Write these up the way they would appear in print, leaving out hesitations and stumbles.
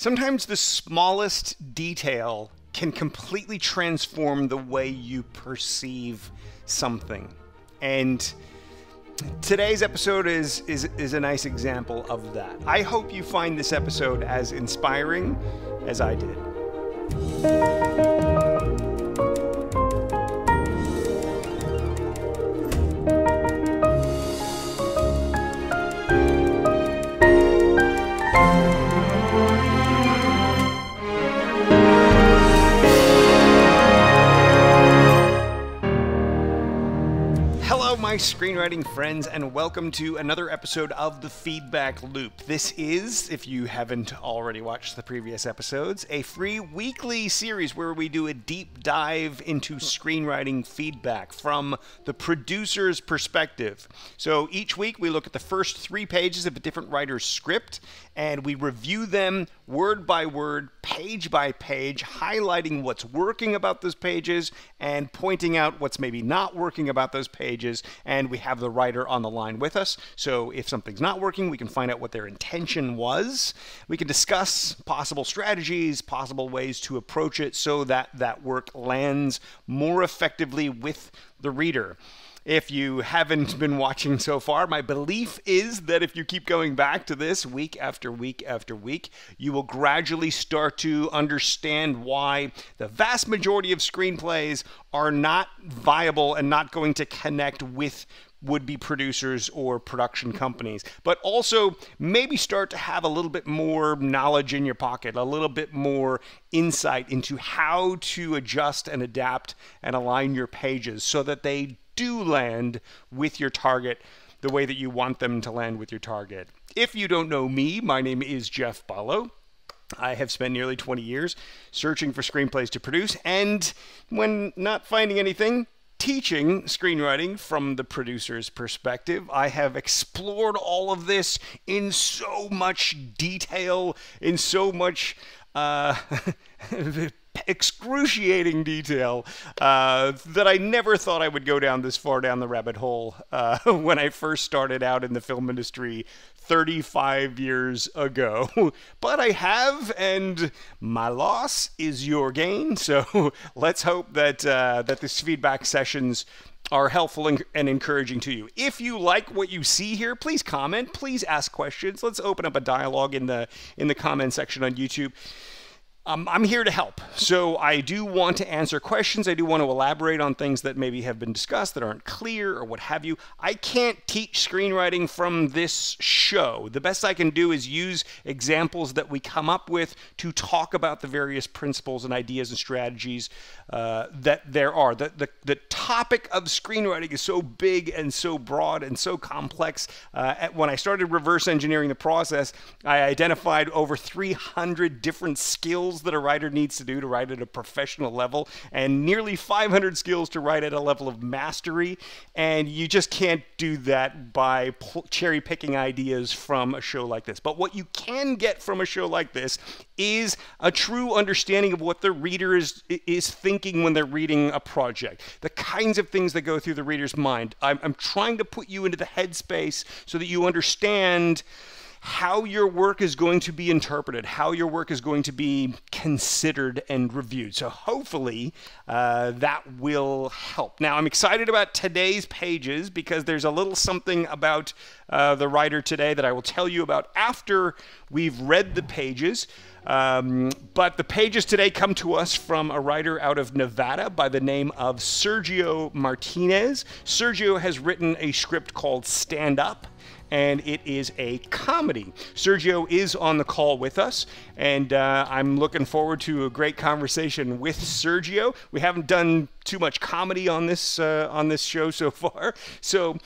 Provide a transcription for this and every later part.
Sometimes the smallest detail can completely transform the way you perceive something. And today's episode is a nice example of that. I hope you find this episode as inspiring as I did. My screenwriting friends, and welcome to another episode of The Feedback Loop. This is, if you haven't already watched the previous episodes, a free weekly series where we do a deep dive into screenwriting feedback from the producer's perspective. So each week we look at the first 3 pages of a different writer's script and we review them word by word, page by page, highlighting what's working about those pages and pointing out what's maybe not working about those pages. And we have the writer on the line with us. So if something's not working, we can find out what their intention was. We can discuss possible strategies, possible ways to approach it so that that work lands more effectively with the reader. If you haven't been watching so far, my belief is that if you keep going back to this week after week after week, you will gradually start to understand why the vast majority of screenplays are not viable and not going to connect with would-be producers or production companies, but also maybe start to have a little bit more knowledge in your pocket, a little bit more insight into how to adjust and adapt and align your pages so that they do land with your target the way that you want them to land with your target. If you don't know me, my name is Jeff Ballo. I have spent nearly 20 years searching for screenplays to produce, and when not finding anything, teaching screenwriting from the producer's perspective. I have explored all of this in so much detail, in so much excruciating detail that I never thought I would go down this far down the rabbit hole when I first started out in the film industry 35 years ago. But I have, and my loss is your gain. So let's hope that that these feedback sessions are helpful and encouraging to you. If you like what you see here, please comment, please ask questions. Let's open up a dialogue in the comment section on YouTube. I'm here to help. So I do want to answer questions. I do want to elaborate on things that maybe have been discussed that aren't clear or what have you. I can't teach screenwriting from this show. The best I can do is use examples that we come up with to talk about the various principles and ideas and strategies that there are. The topic of screenwriting is so big and so broad and so complex. When I started reverse engineering the process, I identified over 300 different skills that a writer needs to do to write at a professional level, and nearly 500 skills to write at a level of mastery. And you just can't do that by cherry picking ideas from a show like this. But what you can get from a show like this is a true understanding of what the reader is thinking when they're reading a project, the kinds of things that go through the reader's mind. I'm trying to put you into the headspace so that you understand how your work is going to be interpreted, how your work is going to be considered and reviewed. So hopefully that will help. Now, I'm excited about today's pages because there's a little something about the writer today that I will tell you about after we've read the pages. But the pages today come to us from a writer out of Nevada by the name of Sergio Martinez. Sergio has written a script called Stand Up, and it is a comedy. Sergio is on the call with us, and I'm looking forward to a great conversation with Sergio. We haven't done too much comedy on this show so far, so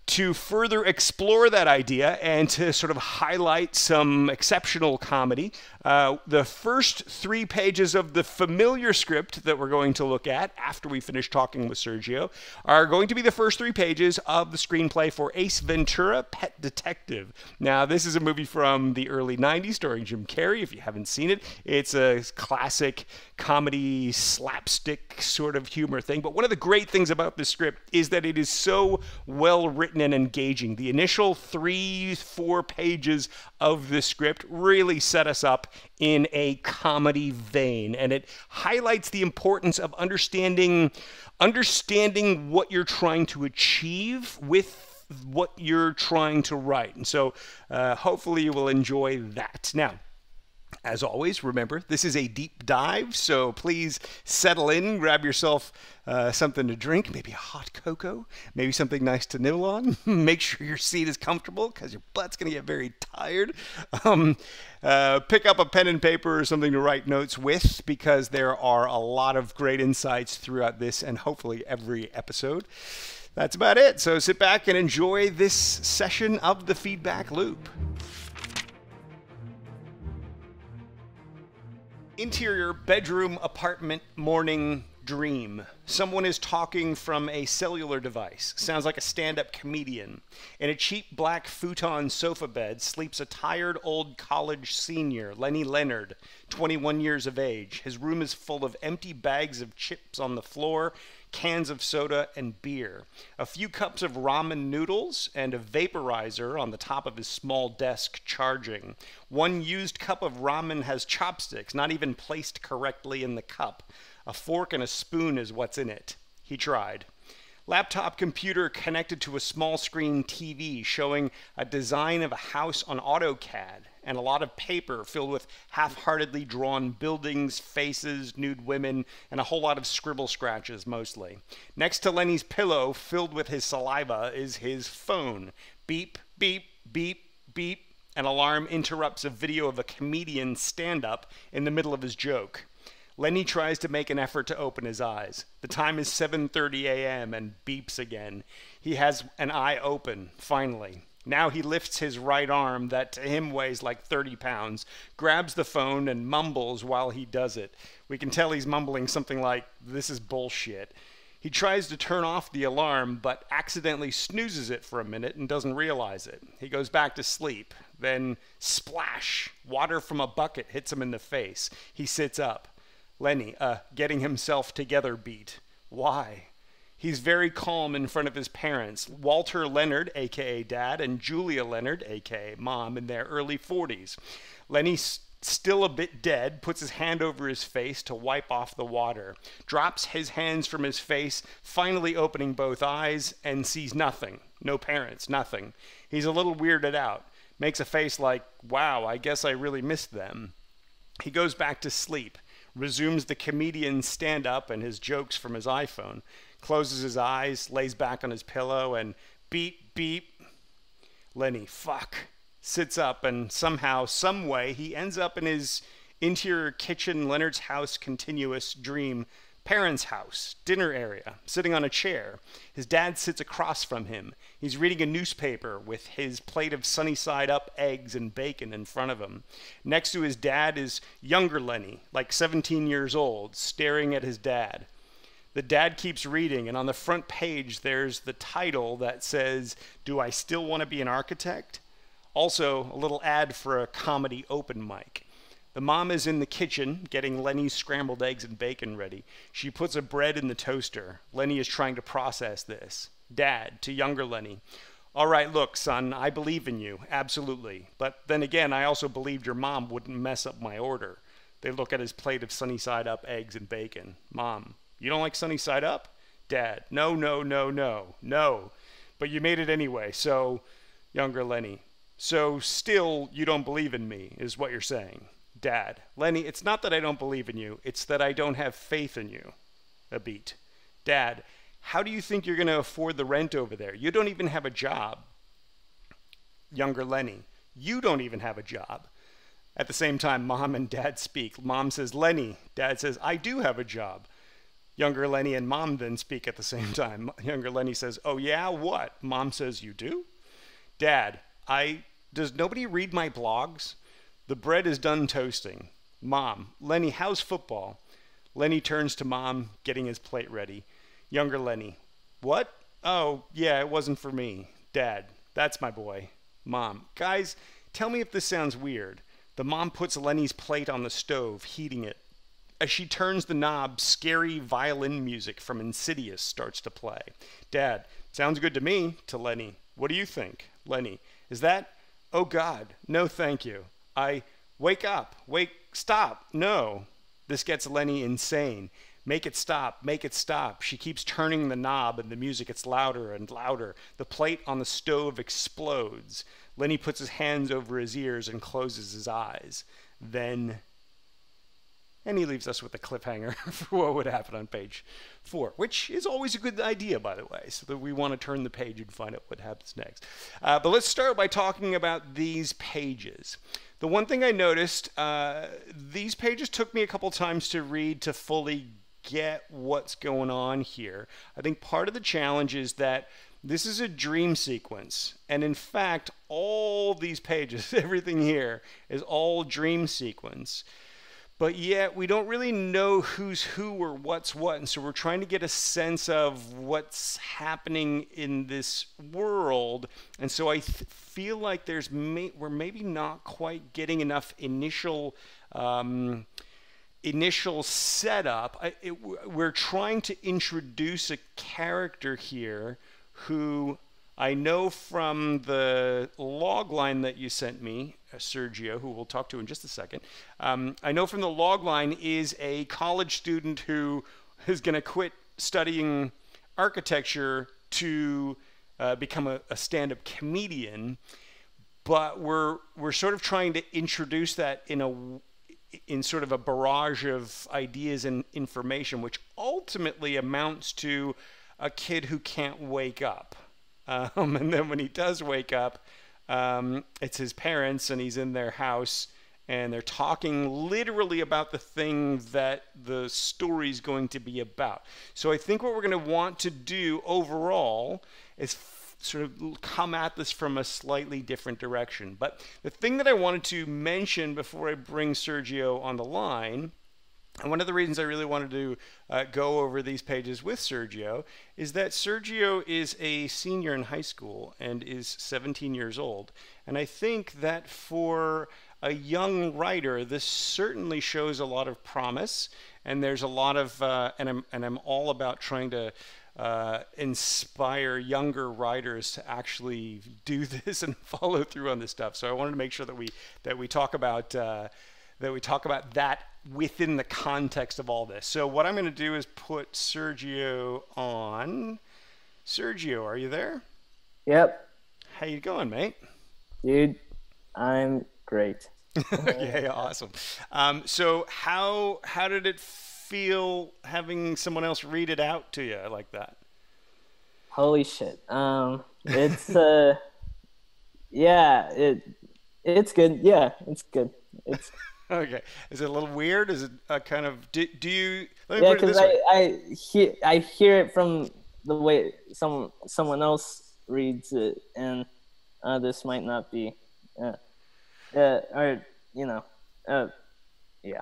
to further explore that idea and to sort of highlight some exceptional comedy, the first 3 pages of the familiar script that we're going to look at after we finish talking with Sergio are going to be the first 3 pages of the screenplay for Ace Ventura, Pet Detective. Now, this is a movie from the early 90s starring Jim Carrey. If you haven't seen it, it's a classic comedy slapstick sort of humor thing. But one of the great things about this script is that it is so well written written and engaging. The initial 3-4 pages of the script really set us up in a comedy vein, and it highlights the importance of understanding what you're trying to achieve with what you're trying to write. And so hopefully you will enjoy that. Now, as always, remember, this is a deep dive, so please settle in, grab yourself something to drink, maybe a hot cocoa, maybe something nice to nibble on. Make sure your seat is comfortable because your butt's going to get very tired. Pick up a pen and paper or something to write notes with, because there are a lot of great insights throughout this and hopefully every episode. That's about it. So sit back and enjoy this session of the Feedback Loop. Interior bedroom, apartment, morning, dream. Someone is talking from a cellular device. Sounds like a stand-up comedian. In a cheap black futon sofa bed sleeps a tired old college senior, Lenny Leonard, 21 years of age. His room is full of empty bags of chips on the floor, cans of soda, and beer. A few cups of ramen noodles and a vaporizer on the top of his small desk charging. One used cup of ramen has chopsticks, not even placed correctly in the cup. A fork and a spoon is what's in it. He tried. Laptop computer connected to a small screen TV showing a design of a house on AutoCAD, and a lot of paper filled with half-heartedly drawn buildings, faces, nude women, and a whole lot of scribble scratches mostly. Next to Lenny's pillow, filled with his saliva, is his phone. Beep, beep, beep, beep. An alarm interrupts a video of a comedian stand-up in the middle of his joke. Lenny tries to make an effort to open his eyes. The time is 7:30 a.m. and beeps again. He has an eye open, finally. Now he lifts his right arm, that to him weighs like 30 pounds, grabs the phone and mumbles while he does it. We can tell he's mumbling something like, "This is bullshit." He tries to turn off the alarm, but accidentally snoozes it for a minute and doesn't realize it. He goes back to sleep. Then, splash! Water from a bucket hits him in the face. He sits up. Lenny, getting himself together beat. Why? He's very calm in front of his parents, Walter Leonard, a.k.a. Dad, and Julia Leonard, a.k.a. Mom, in their early 40s. Lenny's still a bit dead, puts his hand over his face to wipe off the water, drops his hands from his face, finally opening both eyes, and sees nothing. No parents, nothing. He's a little weirded out, makes a face like, wow, I guess I really missed them. He goes back to sleep, resumes the comedian's stand-up and his jokes from his iPhone, closes his eyes, lays back on his pillow, and beep, beep. Lenny, fuck. Sits up, and somehow, some way, he ends up in his interior kitchen, Leonard's house, continuous dream, parents' house, dinner area, sitting on a chair. His dad sits across from him. He's reading a newspaper with his plate of sunny-side-up eggs and bacon in front of him. Next to his dad is younger Lenny, like 17 years old, staring at his dad. The dad keeps reading, and on the front page there's the title that says, "Do I Still Want to Be an Architect?" Also, a little ad for a comedy open mic. The mom is in the kitchen getting Lenny's scrambled eggs and bacon ready. She puts a bread in the toaster. Lenny is trying to process this. Dad, to younger Lenny, "All right, look, son, I believe in you, absolutely. But then again, I also believed your mom wouldn't mess up my order." They look at his plate of sunny-side-up eggs and bacon. Mom, "You don't like sunny-side-up?" Dad, "No, no, no, no, no. But you made it anyway, so..." Younger Lenny, "So still you don't believe in me, is what you're saying." Dad, "Lenny, it's not that I don't believe in you, it's that I don't have faith in you." A beat. Dad, "How do you think you're going to afford the rent over there? You don't even have a job." Younger Lenny, "You don't even have a job." At the same time, Mom and Dad speak. Mom says, "Lenny." Dad says, "I do have a job." Younger Lenny and Mom then speak at the same time. Younger Lenny says, "Oh yeah, what?" Mom says, "You do?" Dad, does nobody read my blogs?" The bread is done toasting. Mom, "Lenny, how's football?" Lenny turns to Mom, getting his plate ready. Younger Lenny, "What? Oh, yeah, it wasn't for me." Dad, "That's my boy." Mom, "Guys, tell me if this sounds weird." The mom puts Lenny's plate on the stove, heating it. As she turns the knob, scary violin music from Insidious starts to play. Dad, "Sounds good to me," to Lenny. What do you think, Lenny? Is that, oh God, no thank you. I, wake up, stop, no. This gets Lenny insane. Make it stop, make it stop. She keeps turning the knob and the music gets louder and louder. The plate on the stove explodes. Lenny puts his hands over his ears and closes his eyes. Then, and he leaves us with a cliffhanger for what would happen on page 4, which is always a good idea, by the way, so that we want to turn the page and find out what happens next. But let's start by talking about these pages. The one thing I noticed, these pages took me a couple times to read to fully get what's going on here. I think part of the challenge is that this is a dream sequence, and in fact all these pages, everything here is all dream sequence, but yet we don't really know who's who or what's what, and so we're trying to get a sense of what's happening in this world. And so I feel like we're maybe not quite getting enough initial setup. We're trying to introduce a character here who I know from the log line that you sent me, Sergio, who we'll talk to in just a second. I know from the log line is a college student who is going to quit studying architecture to become a stand-up comedian. But we're sort of trying to introduce that in sort of a barrage of ideas and information, which ultimately amounts to a kid who can't wake up. And then when he does wake up, it's his parents, and he's in their house, and they're talking literally about the thing that the story's going to be about. So I think what we're going to want to do overall is sort of come at this from a slightly different direction. But the thing that I wanted to mention before I bring Sergio on the line, and one of the reasons I really wanted to go over these pages with Sergio, is that Sergio is a senior in high school and is 17 years old. And I think that for a young writer, this certainly shows a lot of promise. And there's a lot of, and I'm all about trying to inspire younger writers to actually do this and follow through on this stuff. So I wanted to make sure that we talk about that within the context of all this. So what I'm going to do is put Sergio on. Sergio, are you there? Yep. How you going, mate? Dude, I'm great. Okay, awesome. So how did it feel having someone else read it out to you like that? Holy shit. It's it's good. Yeah, it's good. It's okay. Is it a little weird? Is it a kind of do you? Let me put it this way. I hear it from the way someone else reads it, and this might not be, or you know, yeah.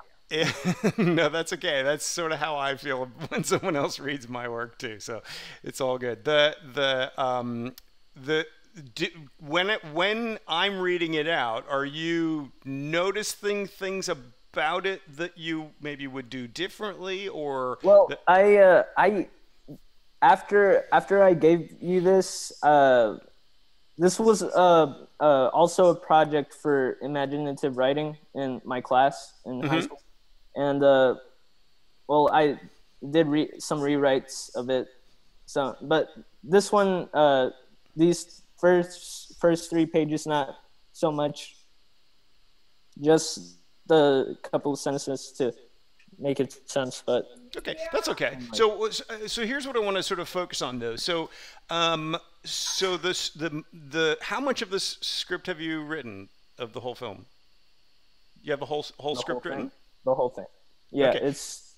No, that's okay. That's sort of how I feel when someone else reads my work too. So it's all good. When I'm reading it out, are you noticing things about it that you maybe would do differently, or? Well, I after I gave you this, this was also a project for imaginative writing in my class in high school, and well, I did some rewrites of it. So, but this one, these first 3 pages, not so much. Just the couple of sentences to make it sense, but okay, that's okay. So here's what I want to sort of focus on, though. So how much of this script have you written of the whole film? You have the whole script written? The whole thing. Yeah, okay. It's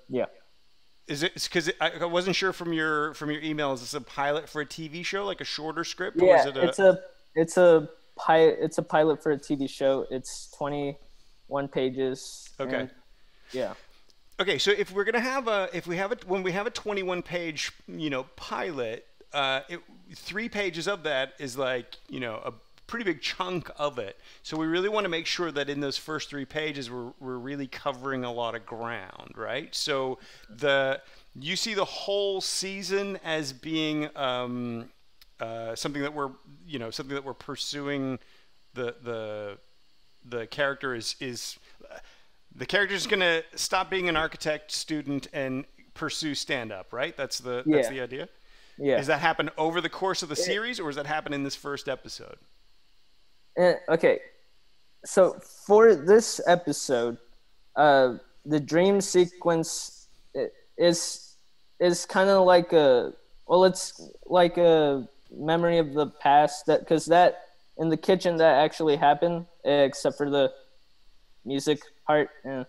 yeah. Is it because I wasn't sure from your email? Is this a pilot for a TV show, like a shorter script? Yeah, or is it it's a pilot for a TV show. It's 21 pages. Okay. And, yeah. Okay, so if we're gonna have when we have a 21-page pilot, 3 pages of that is like a pretty big chunk of it. So we really want to make sure that in those first 3 pages we're really covering a lot of ground, right? So you see the whole season as being something that we're pursuing. The character is the character's going to stop being an architect student and pursue stand up, right? That's the idea. Yeah. Does that happen over the course of the series, or does that happen in this first episode? Okay. So for this episode, the dream sequence is kind of like it's like a memory of the past, because that in the kitchen that actually happened, except for the music part, and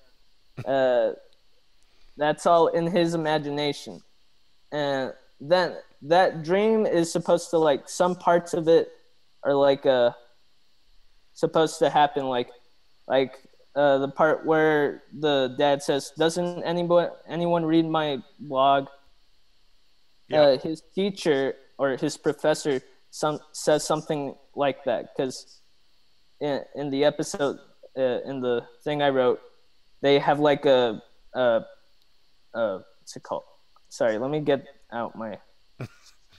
that's all in his imagination. And then that dream is supposed to, like, some parts of it are like supposed to happen, like the part where the dad says, "Doesn't anyone read my blog?" Yeah. His teacher or his professor says something like that, because in the episode, in the thing I wrote, they have like what's it called? Sorry, let me get out my.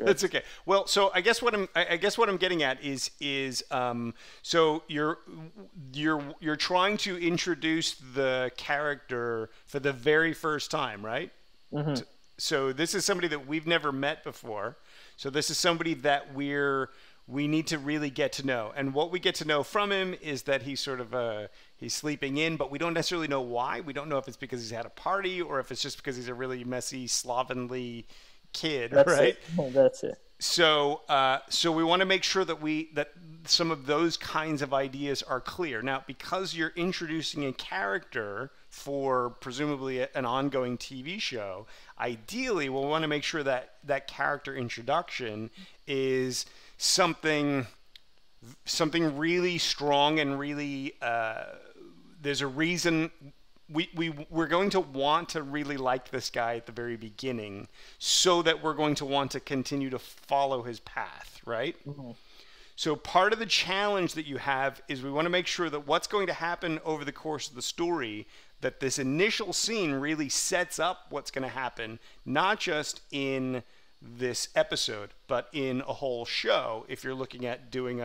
That's okay. Well, so I guess what I'm getting at is so you're trying to introduce the character for the very first time, right? Mm-hmm. So this is somebody that we've never met before. So this is somebody that we need to really get to know. And what we get to know from him is that he's sort of he's sleeping in, but we don't necessarily know why. We don't know if it's because he's had a party or if it's just because he's a really messy, slovenly kid, right? That's it. So we want to make sure that some of those kinds of ideas are clear. Now, because you're introducing a character for presumably an ongoing TV show, ideally we'll want to make sure that that character introduction is something really strong and really there's a reason. We're going to want to really like this guy at the very beginning, so that we're going to want to continue to follow his path, right? Mm-hmm. So part of the challenge that you have is we want to make sure that what's going to happen over the course of the story, that this initial scene really sets up what's going to happen, not just in this episode, but in a whole show, if you're looking at doing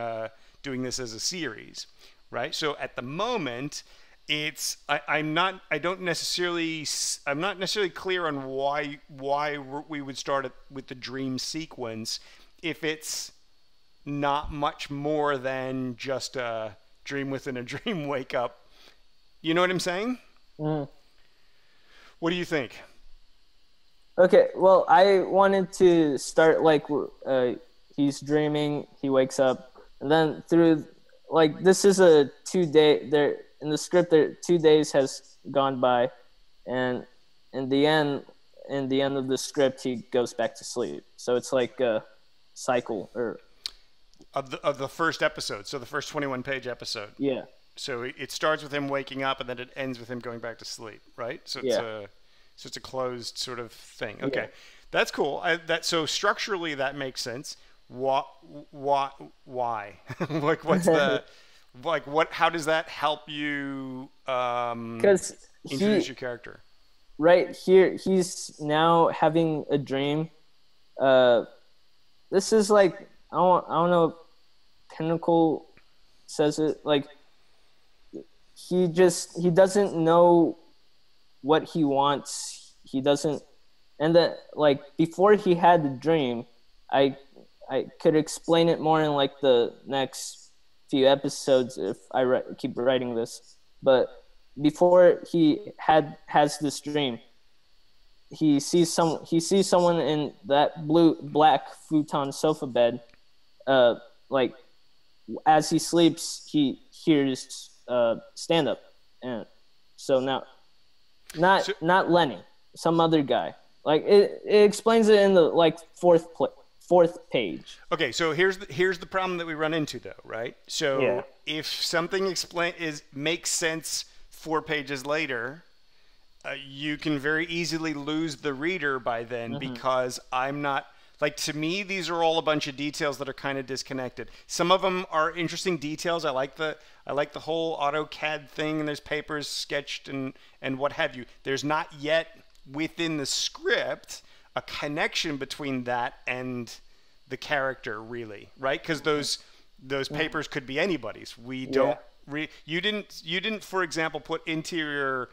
this as a series, right? So at the moment, I'm not necessarily clear on why we would start with the dream sequence if it's not much more than just a dream within a dream wake up. You know what I'm saying? Mm. What do you think? Okay, well, I wanted to start like he's dreaming, he wakes up, and then through, like, this is a 2-day there. In the script, 2 days has gone by, and in the end of the script, he goes back to sleep. So it's like a cycle of the first episode. So the first 21-page episode. Yeah. So it starts with him waking up, and then it ends with him going back to sleep, right? So it's a closed sort of thing. Okay, yeah. That's cool. So structurally that makes sense. Why? Like, what's the like, what? How does that help you introduce your character? Right here, he's now having a dream. This is like, I don't know if Pinnacle says it, like, he doesn't know what he wants. He doesn't, and then, like, before he had the dream, I could explain it more in like the next few episodes if I keep writing this. But before he has this dream, he sees someone in that black futon sofa bed. Like, as he sleeps, he hears stand up, and so now not Lenny, some other guy. Like, it explains it in the like fourth page. Okay, so here's the problem that we run into, though, right? So if something makes sense 4 pages later, you can very easily lose the reader by then, because I'm not, like, to me, these are all a bunch of details that are kind of disconnected. Some of them are interesting details. I like the whole AutoCAD thing, and there's papers sketched and what have you. There's not yet within the script a connection between that and the character really, right? Because those papers could be anybody's. We don't. You didn't, for example, put interior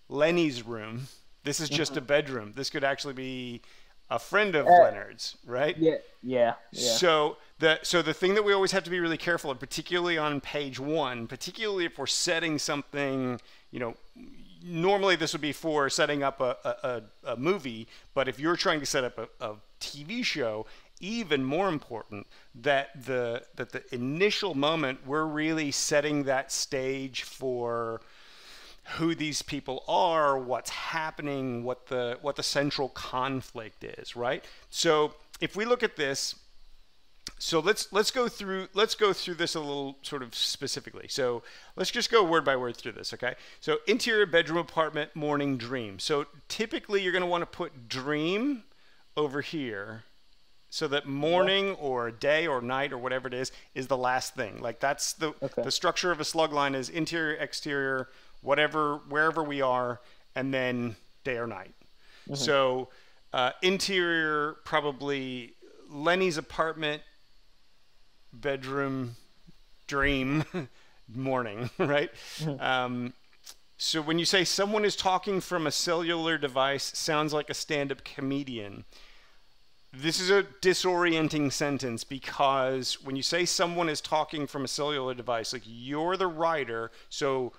Lenny's room. This is just a bedroom. This could actually be a friend of Leonard's, right? Yeah. So the thing that we always have to be really careful of, particularly on page 1, particularly if we're setting something, normally this would be for setting up a movie, but if you're trying to set up a TV show, even more important that the initial moment we're really setting that stage for who these people are, what's happening, what the central conflict is, right? So if we look at this, so let's go through this a little sort of specifically. So let's just go word by word through this, okay? So interior bedroom, apartment, morning, dream. So typically you're going to want to put dream over here, so that morning or day or night or whatever it is the last thing. Like that's the structure of a slug line is interior, exterior, whatever, wherever we are, and then day or night. So interior, probably Lenny's apartment, bedroom, dream, morning, right? So when you say someone is talking from a cellular device, sounds like a stand-up comedian. This is a disorienting sentence because when you say someone is talking from a cellular device, like you're the writer, so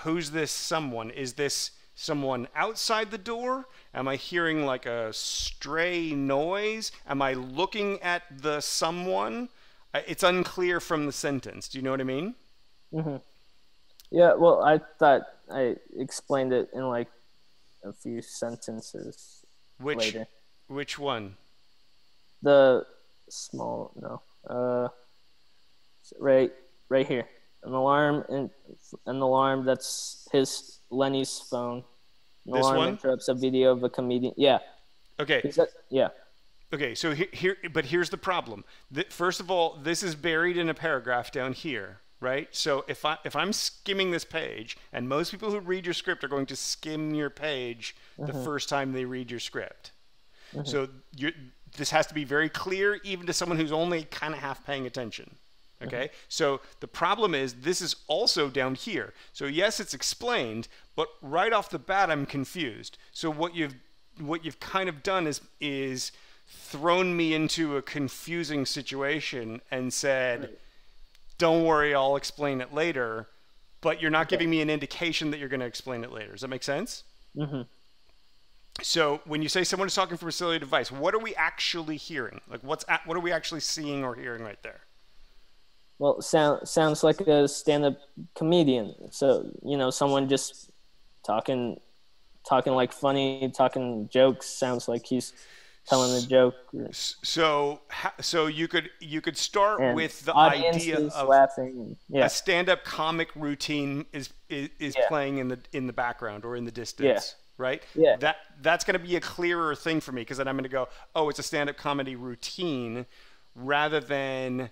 who's this someone? Is this someone outside the door? Am I hearing like a stray noise? Am I looking at the someone? It's unclear from the sentence. Do you know what I mean? Yeah, well, I thought I explained it in like a few sentences later. Which one? The small, right here. An alarm that's Lenny's phone. An this alarm one interrupts a video of a comedian. Yeah. Okay. Yeah. Okay, so but here's the problem. First of all, this is buried in a paragraph down here, right? So if I'm skimming this page, and most people who read your script are going to skim your page the first time they read your script. So this has to be very clear, even to someone who's only kind of half paying attention. Okay, so the problem is this is also down here. So yes, it's explained, but right off the bat, I'm confused. So what you've kind of done is thrown me into a confusing situation and said, "Don't worry, I'll explain it later." But you're not giving me an indication that you're going to explain it later. Does that make sense? So when you say someone is talking from a cellular device, what are we actually hearing? Like what are we actually seeing or hearing right there? Well, sounds like a stand-up comedian. So, someone just talking like funny, talking jokes. Sounds like he's telling a joke. So you could start with the idea of laughing. A stand-up comic routine is playing in the background or in the distance. Right? Yeah. That's going to be a clearer thing for me because then I'm going to go, oh, it's a stand-up comedy routine rather than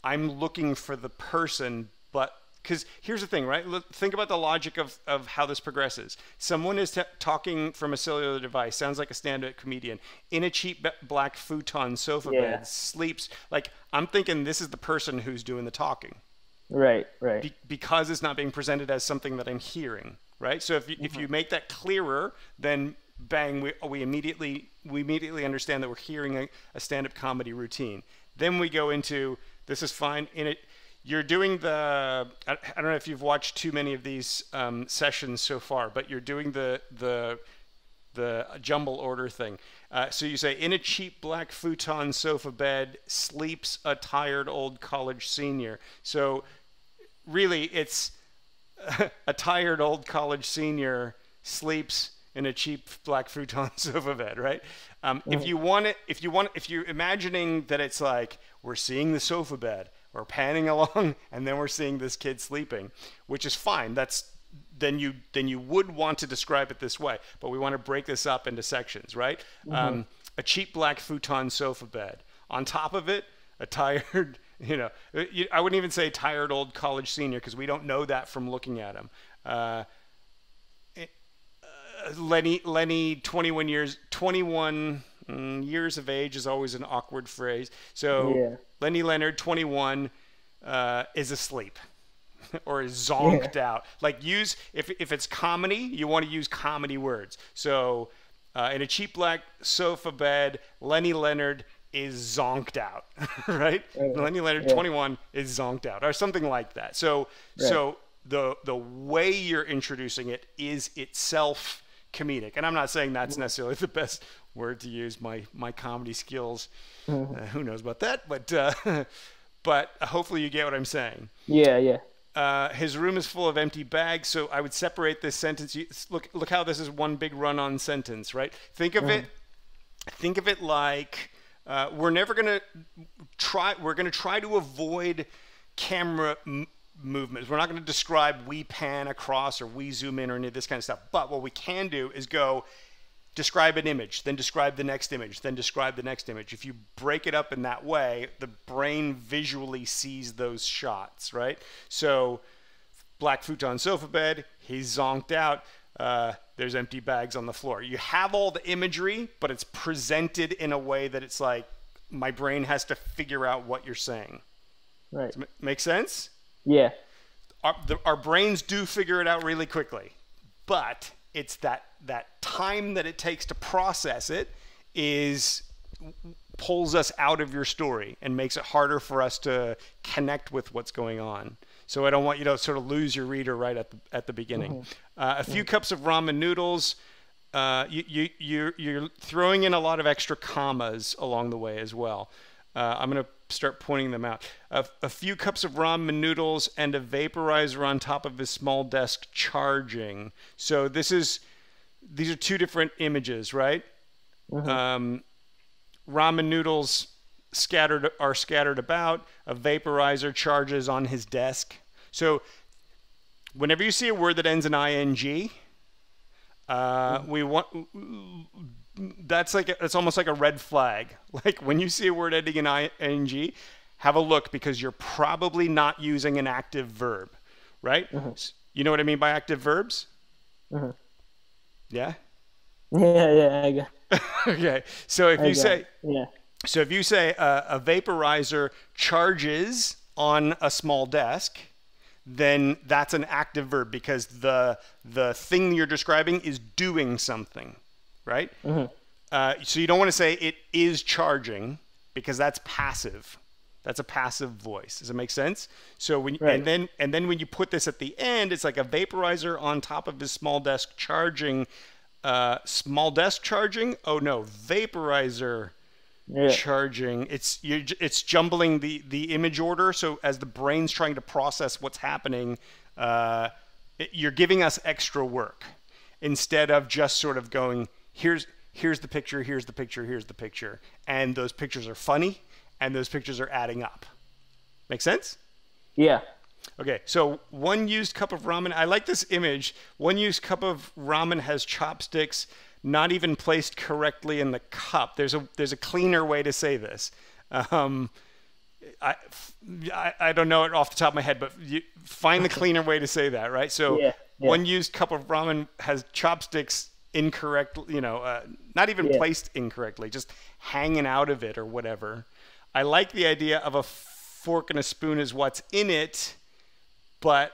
I'm looking for the person. But because here's the thing, right? Think about the logic of how this progresses. Someone is talking from a cellular device, sounds like a stand-up comedian, in a cheap black futon sofa bed, sleeps. Like, I'm thinking this is the person who's doing the talking. Right. Because it's not being presented as something that I'm hearing. Right. So if you make that clearer, then bang, we immediately understand that we're hearing a stand-up comedy routine. Then we go into this is fine. You're doing I don't know if you've watched too many of these sessions so far, but you're doing the jumble order thing. So you say, in a cheap black futon sofa bed sleeps a tired old college senior. So really, it's a tired old college senior sleeps in a cheap black futon sofa bed, right? If you're imagining that it's like we're seeing the sofa bed, we're panning along, and then we're seeing this kid sleeping, which is fine. Then you would want to describe it this way, but we want to break this up into sections, right? A cheap black futon sofa bed. On top of it, a tired. I wouldn't even say tired old college senior because we don't know that from looking at him. Lenny, 21 Years of age is always an awkward phrase. So Yeah. Lenny Leonard, 21, is asleep or is Yeah. zonked out. Like use if it's comedy, you want to use comedy words. So in a cheap black sofa bed, Lenny Leonard is zonked out, right? Lenny Leonard, Yeah. 21, is zonked out, or something like that. So Right. so the way you're introducing it is itself comedic, and I'm not saying that's necessarily the best word to use. My comedy skills, who knows about that, but hopefully you get what I'm saying. Yeah. Yeah. His room is full of empty bags, so I would separate this sentence. Look how this is one big run-on sentence, right? Think of it like we're never gonna try. We're gonna try to avoid camera movements. We're not going to describe we pan across or we zoom in or any of this kind of stuff. But what we can do is go describe an image, then describe the next image, then describe the next image. If you break it up in that way, the brain visually sees those shots, right? So black futon sofa bed, he's zonked out. There's empty bags on the floor. You have all the imagery, but it's presented in a way that it's like my brain has to figure out what you're saying. Right. Does it make sense? Yeah. Our brains do figure it out really quickly, but it's that time that it takes to process it pulls us out of your story and makes it harder for us to connect with what's going on. So I don't want you to sort of lose your reader right at the beginning. A few cups of ramen noodles. You're throwing in a lot of extra commas along the way as well. I'm going to start pointing them out. A few cups of ramen noodles and a vaporizer on top of his small desk charging. So these are two different images, right? Ramen noodles are scattered about. A vaporizer charges on his desk. So whenever you see a word that ends in ing, it's almost like a red flag. Like when you see a word ending in ing, have a look because you're probably not using an active verb, right? You know what I mean by active verbs? Yeah? Yeah. I got. Okay. So if you say Yeah. a vaporizer charges on a small desk, then that's an active verb because the thing you're describing is doing something, right? So you don't want to say it is charging because that's passive. That's a passive voice. Does it make sense? So when Right. and then when you put this at the end, it's like a vaporizer on top of his small desk charging. Small desk charging? Oh no, vaporizer charging. It's jumbling the image order. So as the brain's trying to process what's happening, you're giving us extra work instead of just sort of going here's the picture, here's the picture, here's the picture, and those pictures are funny and those pictures are adding up. Make sense? Yeah. Okay, so one used cup of ramen. I like this image. One used cup of ramen has chopsticks not even placed correctly in the cup. There's a cleaner way to say this. I don't know it off the top of my head, but find the cleaner way to say that, right? So one used cup of ramen has chopsticks incorrectly, not even placed incorrectly, just hanging out of it or whatever. I like the idea of a fork and a spoon is what's in it, but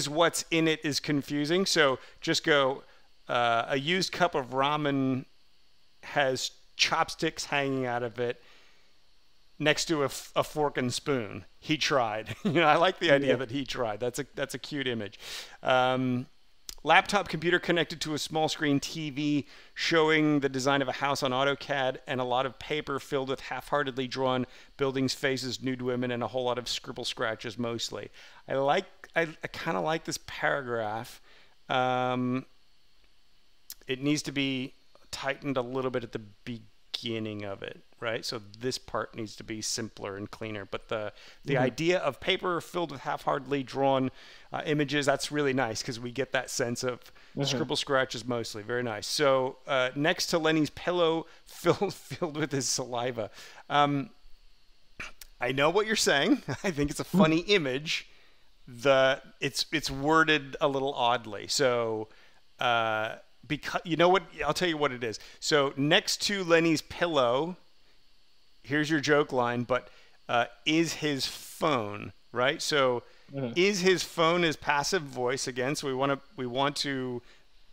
what's in it is confusing. So just go, a used cup of ramen has chopsticks hanging out of it next to a fork and spoon. He tried. I like the idea that he tried. That's a cute image. Laptop computer connected to a small screen TV showing the design of a house on AutoCAD and a lot of paper filled with half-heartedly drawn buildings, faces, nude women, and a whole lot of scribble scratches mostly. I kind of like this paragraph. It needs to be tightened a little bit at the beginning of it, right? So this part needs to be simpler and cleaner. But the idea of paper filled with half-heartedly drawn images, that's really nice because we get that sense of scribble scratches mostly. Very nice. So next to Lenny's pillow filled with his saliva. I know what you're saying. I think it's a funny image. It's worded a little oddly. So because you know what? I'll tell you what it is. So next to Lenny's pillow, here's your joke line, but is his phone, right? So is his phone his passive voice again? So we want to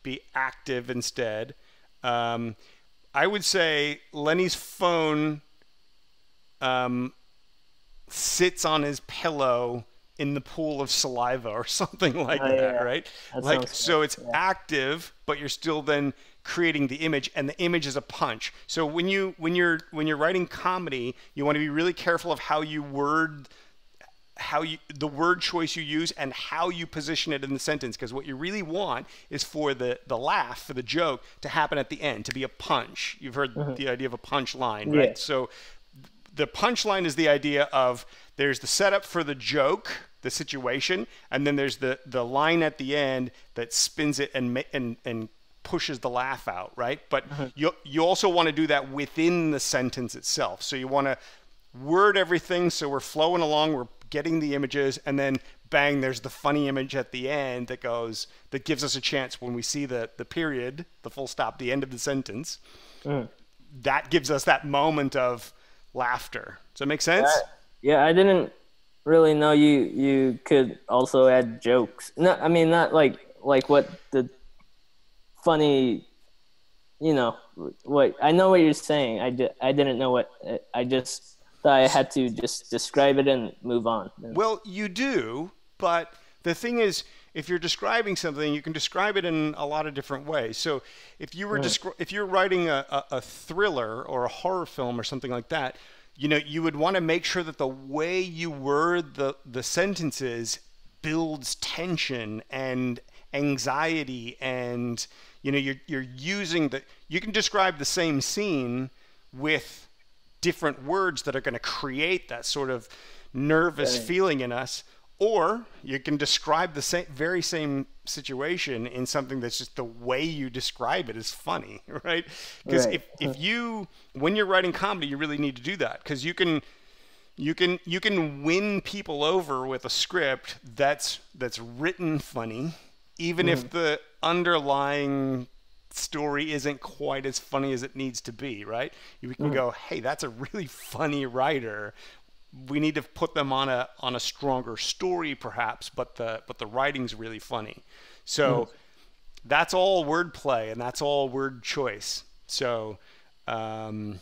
be active instead. I would say Lenny's phone sits on his pillow in the pool of saliva or something like that, yeah. right? That Like sounds so good. it's Yeah. active, but you're still then creating the image, and the image is a punch. So when you're writing comedy, you want to be really careful of how you word the word choice you use and how you position it in the sentence, because what you really want is for the laugh, for the joke to happen at the end, to be a punch. You've heard the idea of a punch line, right? Yeah. So the punchline is the idea of there's the setup for the joke, the situation, and then there's the line at the end that spins it and pushes the laugh out, right? But you also want to do that within the sentence itself. So you want to word everything so we're flowing along, we're getting the images, and then bang, there's the funny image at the end that gives us a chance when we see the period, the full stop, the end of the sentence. That gives us that moment of laughter. Does that make sense? Yeah, I didn't really know you could also add jokes. No, I mean not like what the funny, what I know what you're saying. I didn't know what I just thought I had to just describe it and move on. Well, you do, but the thing is, if you're describing something, you can describe it in a lot of different ways. So if you were if you're writing a thriller or a horror film or something like that, you would want to make sure that the way you word the sentences builds tension and anxiety, and you're using you can describe the same scene with different words that are going to create that sort of nervous feeling in us, or you can describe the very same situation in something that's just the way you describe it is funny, right? Because if you, when you're writing comedy, you really need to do that, because you can win people over with a script that's written funny, even if the underlying story isn't quite as funny as it needs to be, right? You can go, hey, that's a really funny writer. We need to put them on a stronger story, perhaps, but the writing's really funny. So that's all wordplay, and that's all word choice. So we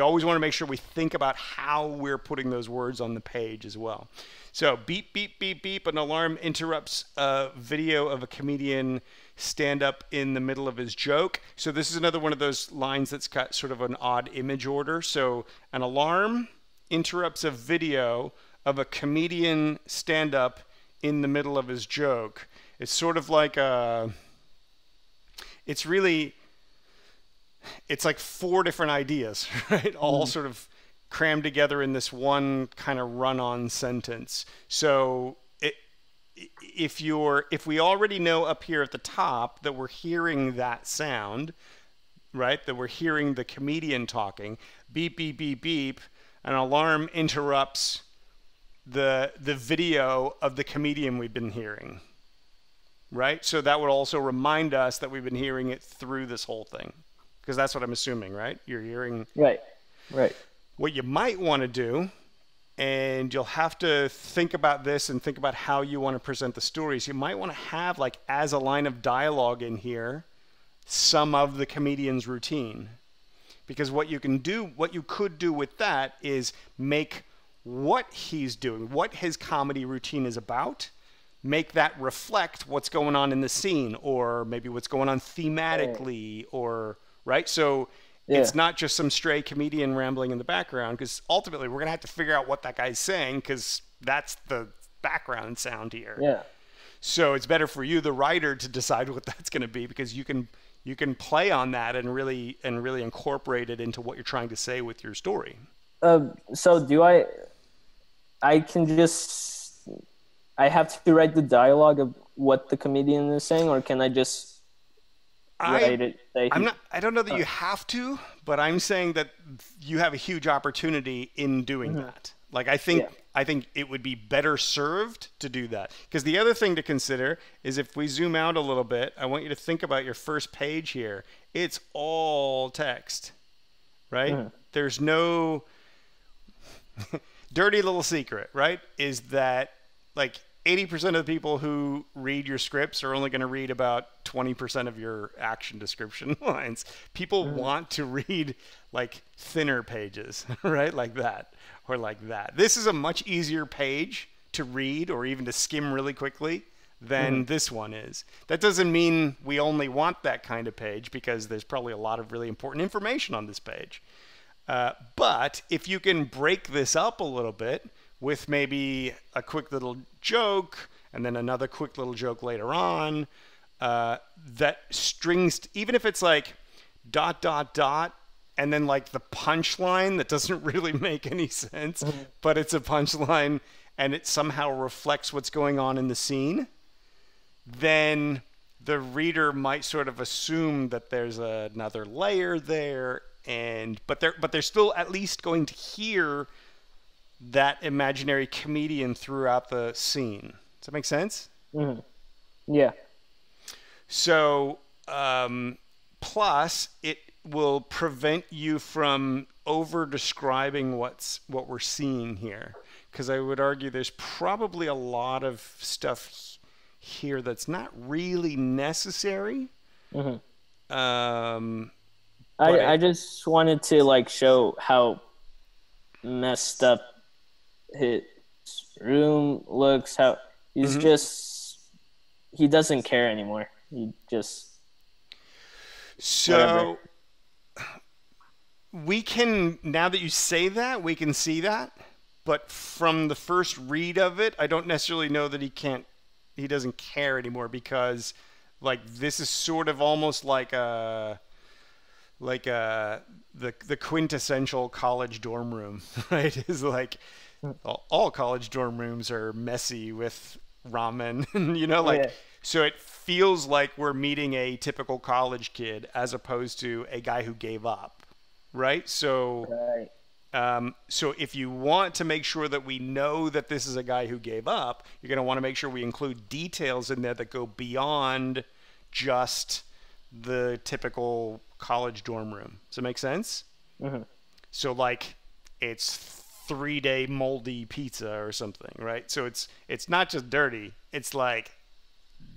always want to make sure we think about how we're putting those words on the page as well. So beep, beep, beep, beep, an alarm interrupts a video of a comedian stand up in the middle of his joke. So this is another one of those lines that's got sort of an odd image order. So an alarm interrupts a video of a comedian stand up in the middle of his joke. It's sort of like it's like four different ideas, right? All sort of crammed together in this one kind of run-on sentence. So if we already know up here at the top that we're hearing that sound, right? That we're hearing the comedian talking, beep, beep, beep, beep, an alarm interrupts the video of the comedian we've been hearing, right? So that would also remind us that we've been hearing it through this whole thing, because that's what I'm assuming, right? You're hearing. Right. What you might want to do, and you'll have to think about this and think about how you want to present the stories. You might want to have, like, as a line of dialogue in here, some of the comedian's routine. Because what you could do with that is make what he's doing, what his comedy routine is about, make that reflect what's going on in the scene, or maybe what's going on thematically, or, right? So it's not just some stray comedian rambling in the background, because ultimately we're going to have to figure out what that guy's saying, because that's the background sound here. Yeah. So it's better for you, the writer, to decide what that's going to be, because you can play on that and really incorporate it into what you're trying to say with your story. So do I can just, I have to write the dialogue of what the comedian is saying, or can I just write it? I don't know that you have to, but I'm saying that you have a huge opportunity in doing that. Like, I think I think it would be better served to do that. Because the other thing to consider is if we zoom out a little bit, I want you to think about your first page here. It's all text, right? There's no dirty little secret, right? Is that like 80% of the people who read your scripts are only going to read about 20% of your action description lines. People want to read like thinner pages, right? Like that or like that. This is a much easier page to read or even to skim really quickly than this one is. That doesn't mean we only want that kind of page, because there's probably a lot of really important information on this page. But if you can break this up a little bit with maybe a quick little joke and then another quick little joke later on, that strings, even if it's like ... and then like the punchline that doesn't really make any sense, but it's a punchline and it somehow reflects what's going on in the scene, then the reader might sort of assume that there's another layer there, but they're still at least going to hear that imaginary comedian throughout the scene. Does that make sense? Yeah. So, plus it will prevent you from over describing what we're seeing here, because I would argue there's probably a lot of stuff here that's not really necessary. I just wanted to like show how messed up his room looks, how he's just, he doesn't care anymore. He just, so whatever. We can, now that you say that, we can see that, but from the first read of it, I don't necessarily know that he doesn't care anymore, because like this is sort of almost like the quintessential college dorm room, right? Is like all college dorm rooms are messy with ramen, you know, like, so it feels like we're meeting a typical college kid as opposed to a guy who gave up, right? So, so if you want to make sure that we know that this is a guy who gave up, you're going to want to make sure we include details in there that go beyond just the typical college dorm room. Does that make sense? So like it's 3-day moldy pizza or something, right? So it's not just dirty, it's like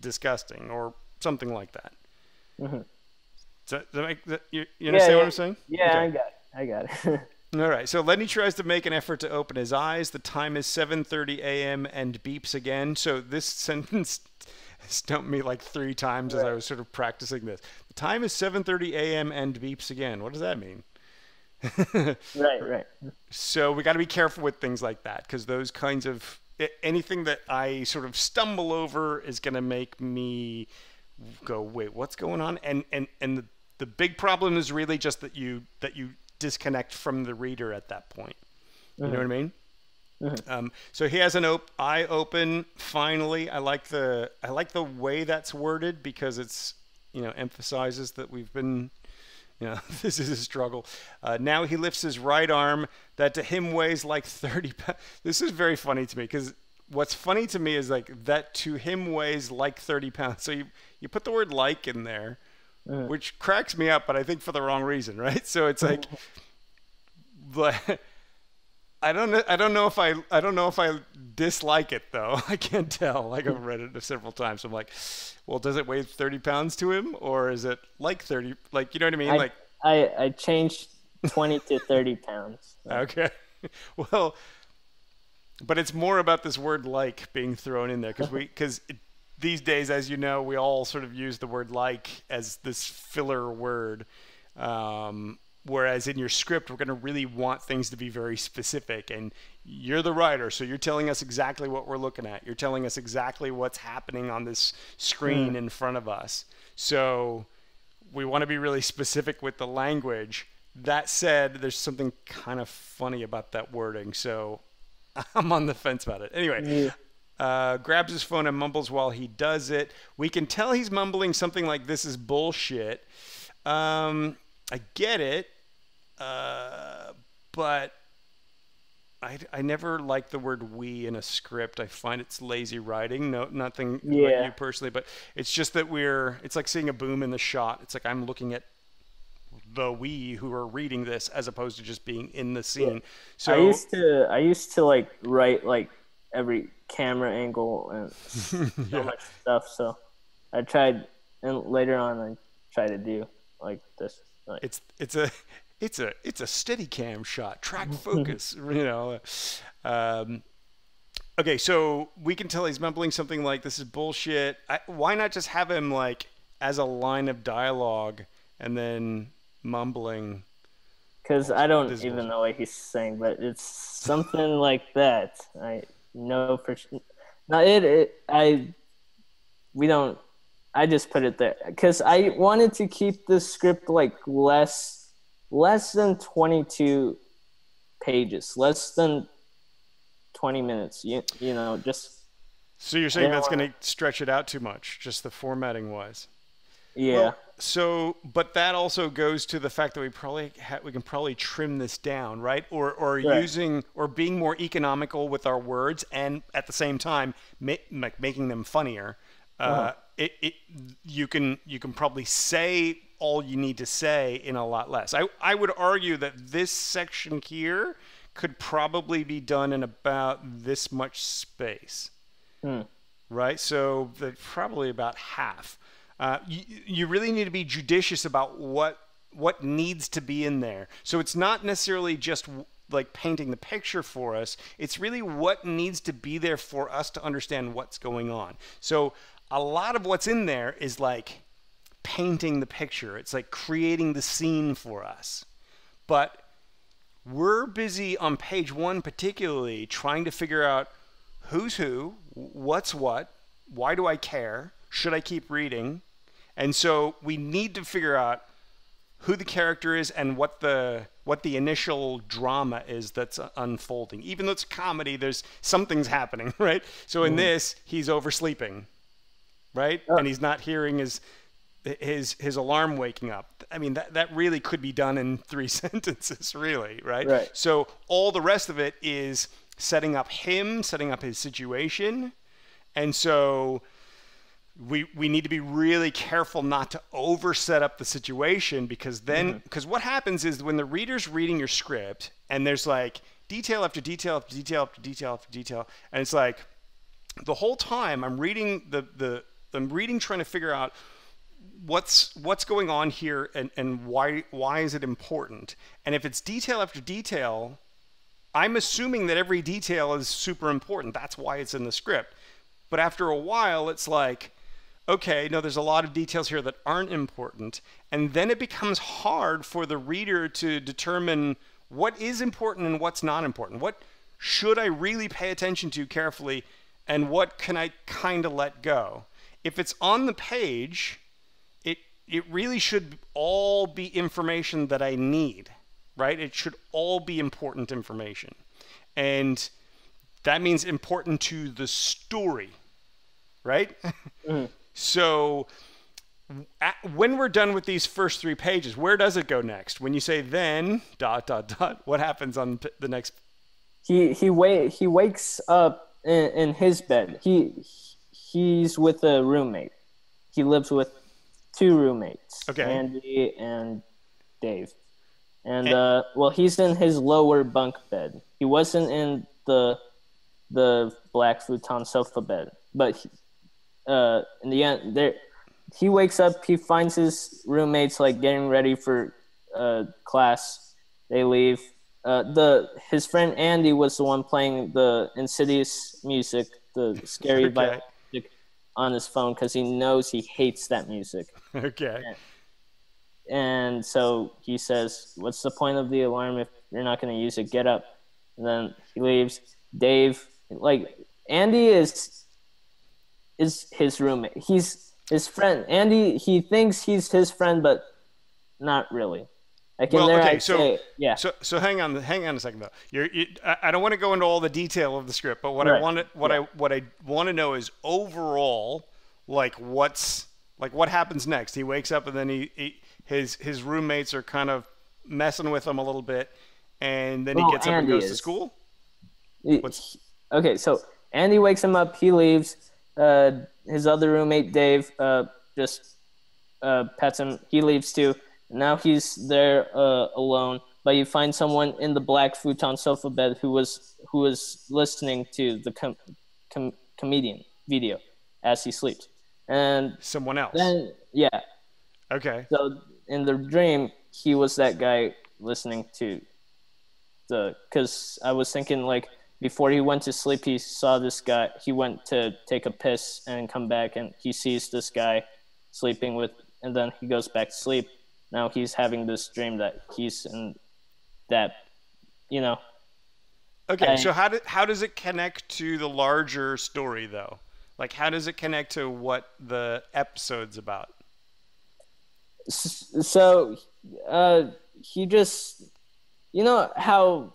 disgusting or something like that. So you understand what I'm saying? Yeah, okay. I got it. All right, so Lenny tries to make an effort to open his eyes. The time is 7:30 a.m. and beeps again. So this sentence stumped me like 3 times as I was sort of practicing this. The time is 7:30 a.m. and beeps again. What does that mean? Right. So we got to be careful with things like that, because those kinds of, anything that I sort of stumble over is going to make me go, wait, what's going on? And the big problem is really just that you disconnect from the reader at that point. You know what I mean? So he has an eye open. Finally, I like the way that's worded, because it's, you know, emphasizes that we've been, you know, this is a struggle. Now he lifts his right arm that to him weighs like 30 pounds. This is very funny to me, because what's funny to me is like that to him weighs like 30 pounds. So you put the word like in there, which cracks me up, but I think for the wrong reason, right? So it's like, but I don't know if I dislike it though. I can't tell. Like I've read it several times. So I'm like, well, does it weigh 30 pounds to him, or is it like 30? Like, you know what I mean? I changed 20 to 30 pounds. So. Okay. Well, but it's more about this word like being thrown in there, because these days, as you know, we all sort of use the word like as this filler word. Whereas in your script, we're going to really want things to be very specific, and you're the writer, so you're telling us exactly what we're looking at. You're telling us exactly what's happening on this screen in front of us. So we want to be really specific with the language. That said, there's something kind of funny about that wording, so I'm on the fence about it. Anyway, grabs his phone and mumbles while he does it. We can tell he's mumbling something like, "This is bullshit." I get it, but I never like the word "we" in a script. I find it's lazy writing. No, nothing about Yeah. you personally, but it's just that it's like seeing a boom in the shot. It's like I'm looking at the we who are reading this as opposed to just being in the Yeah. scene. So I used to like write like every camera angle and so yeah, much stuff. So I tried, and later on I tried to do like this. Like, it's a steady cam shot, track focus, you know. Um, okay, so we can tell he's mumbling something like this is bullshit. Why not just have him like as a line of dialogue and then mumbling because I don't this even bullshit? know what he's saying, but it's something like that. I know for sure. No, we don't. I just put it there because I wanted to keep the script like less than 22 pages, less than 20 minutes. You know, just So you're I saying didn't that's want going to stretch it out too much, just the formatting wise? Yeah. Well, so, but that also goes to the fact that we can probably trim this down, right? Or Right. using or being more economical with our words, and at the same time, like making them funnier. Uh-huh. You can probably say all you need to say in a lot less. I would argue that this section here could probably be done in about this much space, Hmm. right? So probably about half. You really need to be judicious about what needs to be in there. So it's not necessarily just like painting the picture for us. It's really what needs to be there for us to understand what's going on. So a lot of what's in there is like painting the picture. It's like creating the scene for us. But we're busy on page one, particularly trying to figure out who's who, what's what, why do I care, should I keep reading? And so we need to figure out who the character is and what the initial drama is that's unfolding. Even though it's a comedy, there's something's happening, right? So in this, he's oversleeping, right? Uh, And he's not hearing his alarm waking up. I mean, that really could be done in 3 sentences, really, right? Right. So all the rest of it is setting up him, setting up his situation. And so we need to be really careful not to over set up the situation, because what happens is when the reader's reading your script and there's like detail after detail after detail after detail after detail, and it's like the whole time I'm reading I'm reading trying to figure out what's going on here, and why is it important. And if it's detail after detail, I'm assuming that every detail is super important. That's why it's in the script. But after a while, it's like, okay, no, there's a lot of details here that aren't important. And then it becomes hard for the reader to determine what is important and what's not important. What should I really pay attention to carefully, and what can I kind of let go? If it's on the page, it really should all be information that I need, right? It should all be important information. And that means important to the story, right? So when we're done with these first 3 pages, where does it go next? When you say then ... what happens on the next? He wakes up in his bed. He's with a roommate. He lives with 2 roommates, Okay. Andy and Dave. And well, he's in his lower bunk bed. He wasn't in the black futon sofa bed, but in the end, he wakes up. He finds his roommates like getting ready for class. They leave. His friend Andy was the one playing the Insidious music, the scary Okay. violin music, on his phone, because he knows he hates that music. Okay. And so he says, "What's the point of the alarm if you're not going to use it? Get up." And then he leaves. Dave, like Andy is his roommate. He's his friend. Andy, he thinks he's his friend, but not really. Like in Well, there, okay, I'd say, yeah. So hang on a second though. I don't want to go into all the detail of the script, but what I Right. want to know is overall, like what happens next. He wakes up and then his roommates are kind of messing with him a little bit, and then he Well, gets up and Andy goes to is. school. Okay, so Andy wakes him up. He leaves. His other roommate Dave just pets him. He leaves too. Now he's there alone. But you find someone in the black futon sofa bed who was listening to the comedian video as he sleeps. And Someone else. then yeah, Okay. so in the dream he was that guy listening to because I was thinking like before he went to sleep, he saw this guy. He went to take a piss and come back, and he sees this guy sleeping with, and then he goes back to sleep. Now he's having this dream that he's in that, you know. Okay, so how does it connect to the larger story though? Like how does it connect to what the episode's about? So, he just, you know how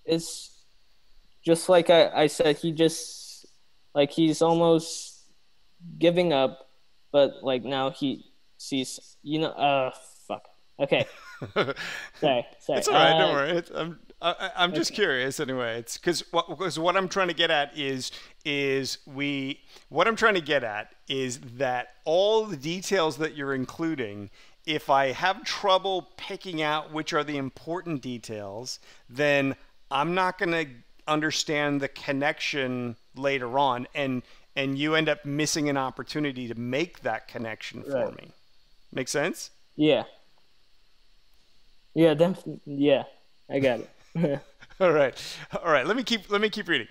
it's just like I said, he just like he's almost giving up, but like now he sees, fuck. Okay. Sorry. It's all right. Don't worry. I'm just curious anyway. It's because what I'm trying to get at what I'm trying to get at is that all the details that you're including, if I have trouble picking out which are the important details, then I'm not going to understand the connection later on, and you end up missing an opportunity to make that connection for me. Make sense? Yeah. Yeah, definitely. Yeah, I got it. All right. Let me keep reading.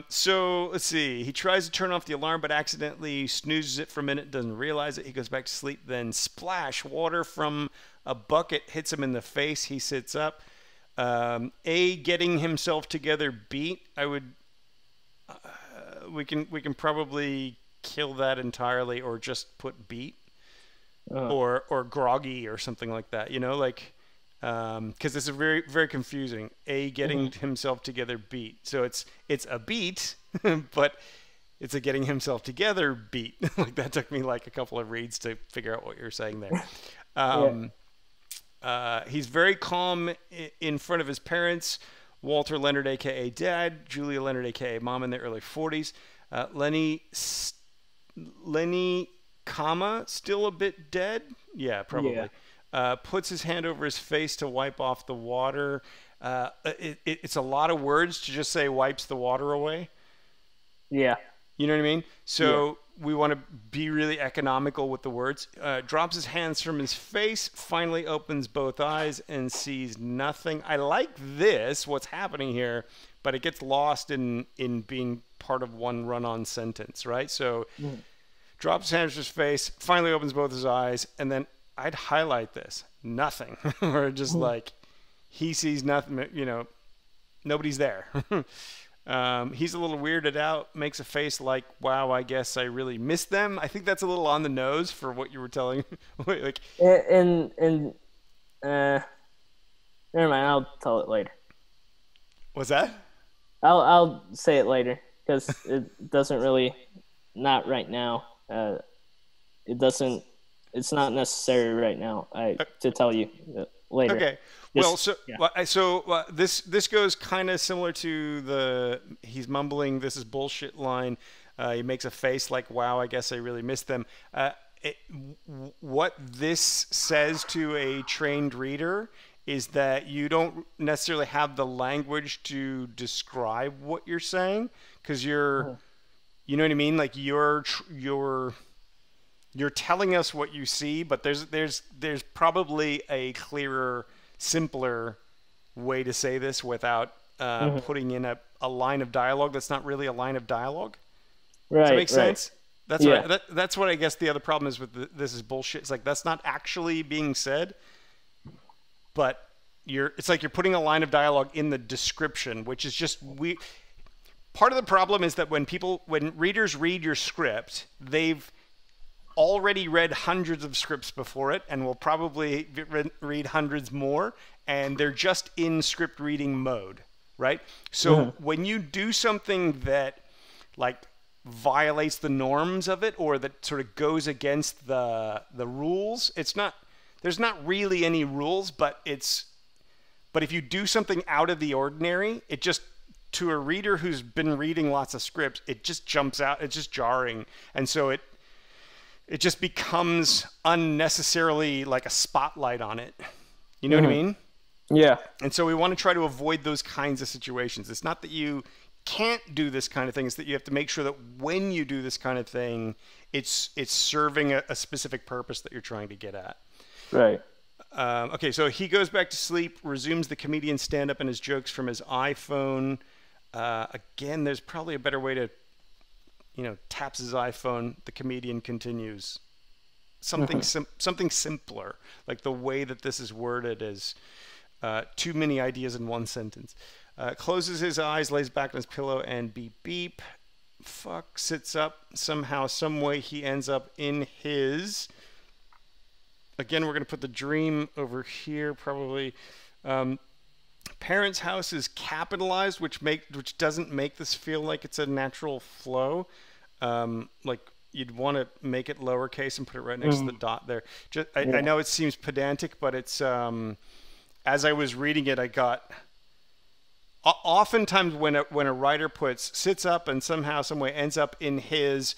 So let's see. He tries to turn off the alarm, but accidentally snoozes it for a minute. Doesn't realize it. He goes back to sleep. Then splash! Water from a bucket hits him in the face. He sits up. Getting himself together beat. I would. We can probably kill that entirely, or just put beat, or groggy or something like that. You know, like. Because this is very, very confusing. Getting himself together beat. So it's a beat, but it's a getting himself together beat. Like that took me like a couple of reads to figure out what you're saying there. He's very calm in front of his parents. Walter Leonard, a.k.a. Dad. Julia Leonard, a.k.a. Mom, in their early 40s. Lenny, still a bit dead? Yeah, probably. Yeah. Puts his hand over his face to wipe off the water. It's a lot of words to just say wipes the water away. Yeah. You know what I mean? So we want to be really economical with the words. Drops his hands from his face, finally opens both eyes and sees nothing. I like this, what's happening here, but it gets lost in being part of one run-on sentence, right? So drops his hands from his face, finally opens both his eyes, and then I'd highlight this. Nothing. Or just like, he sees nothing, nobody's there. He's a little weirded out, makes a face like, wow, I guess I really missed them. I think that's a little on the nose for what you were telling me. Like, never mind, I'll tell it later. What's that? I'll say it later, because it doesn't really, not right now. It's not necessary right now to tell you later. Okay. This goes kind of similar to he's mumbling, this is bullshit line. He makes a face like, wow, I guess I really missed them. What this says to a trained reader is that you don't necessarily have the language to describe what you're saying, because you know what I mean? Like you're telling us what you see, but there's probably a clearer, simpler way to say this without putting in a line of dialogue that's not really a line of dialogue. Right. Does that make sense? That's right. That's what I guess the other problem is with this is bullshit. It's like that's not actually being said, but it's like you're putting a line of dialogue in the description, which is just part of the problem is that when readers read your script, they've already read hundreds of scripts before it and will probably read hundreds more, and they're just in script reading mode, right? So when you do something that like violates the norms of it, or that sort of goes against the rules, there's not really any rules, but But if you do something out of the ordinary, it just, to a reader who's been reading lots of scripts, it just jumps out. It's just jarring. And so it just becomes unnecessarily like a spotlight on it. You know what I mean? Yeah. And so we want to try to avoid those kinds of situations. It's not that you can't do this kind of thing. It's that you have to make sure that when you do this kind of thing, it's serving a specific purpose that you're trying to get at. Right. Okay, so he goes back to sleep, resumes the comedian stand-up and his jokes from his iPhone. Again, there's probably a better way to, taps his iPhone. The comedian continues. Something simpler, like the way that this is worded is too many ideas in one sentence. Closes his eyes, lays back on his pillow, and beep beep. Fuck, sits up. Somehow, some way, he ends up in his. Again, we're going to put the dream over here, probably. Parents' house is capitalized, which doesn't make this feel like it's a natural flow. Like you'd want to make it lowercase and put it right next to the dot there. I know it seems pedantic, but it's as I was reading it, I got. Oftentimes, when a writer sits up and somehow, some way ends up in his,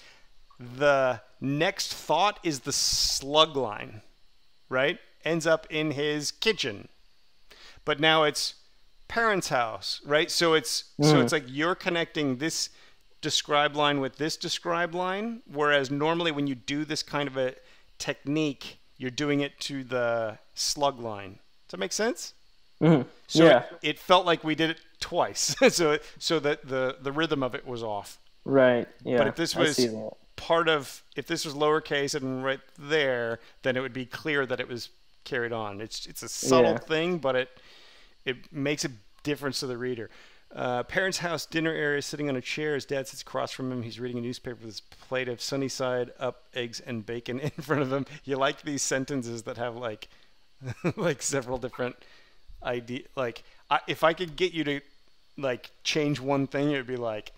the next thought is the slug line, right? Ends up in his kitchen, but now it's parents' house, right? So it's like you're connecting this described line with this described line, whereas normally when you do this kind of a technique, you're doing it to the slug line. Does that make sense? So it felt like we did it twice, so that the rhythm of it was off. Right. Yeah. But if this was if this was lowercase and right there, then it would be clear that it was carried on. It's a subtle thing, but it makes a difference to the reader. Parents' house, dinner area, sitting on a chair. His dad sits across from him. He's reading a newspaper with his plate of sunny side up eggs and bacon in front of him. You like these sentences that have like several different ideas. Like if I could get you to like change one thing, it would be like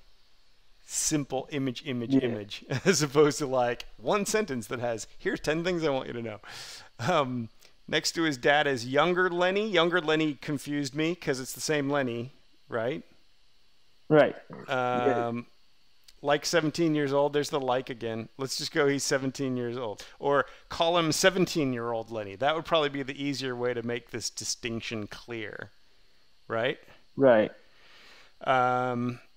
simple image, as opposed to like one sentence that has, here's 10 things I want you to know. Next to his dad is younger Lenny. Younger Lenny confused me because it's the same Lenny, right? Right. Like 17 years old. There's the like again. Let's just go, he's 17 years old. Or call him 17-year-old Lenny. That would probably be the easier way to make this distinction clear, right? Right.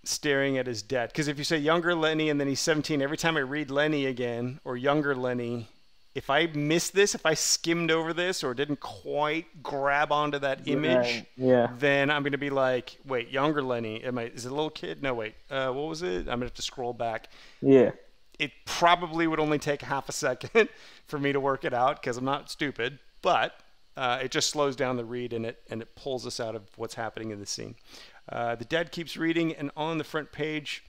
Staring at his dad. Because if you say younger Lenny and then he's 17, every time I read Lenny again, or younger Lenny, if I missed this, if I skimmed over this or didn't quite grab onto that image, then I'm going to be like, wait, younger Lenny, is it a little kid? No, wait, what was it? I'm going to have to scroll back. Yeah. It probably would only take half a second for me to work it out because I'm not stupid, but it just slows down the read and it pulls us out of what's happening in the scene. The dad keeps reading, and on the front page,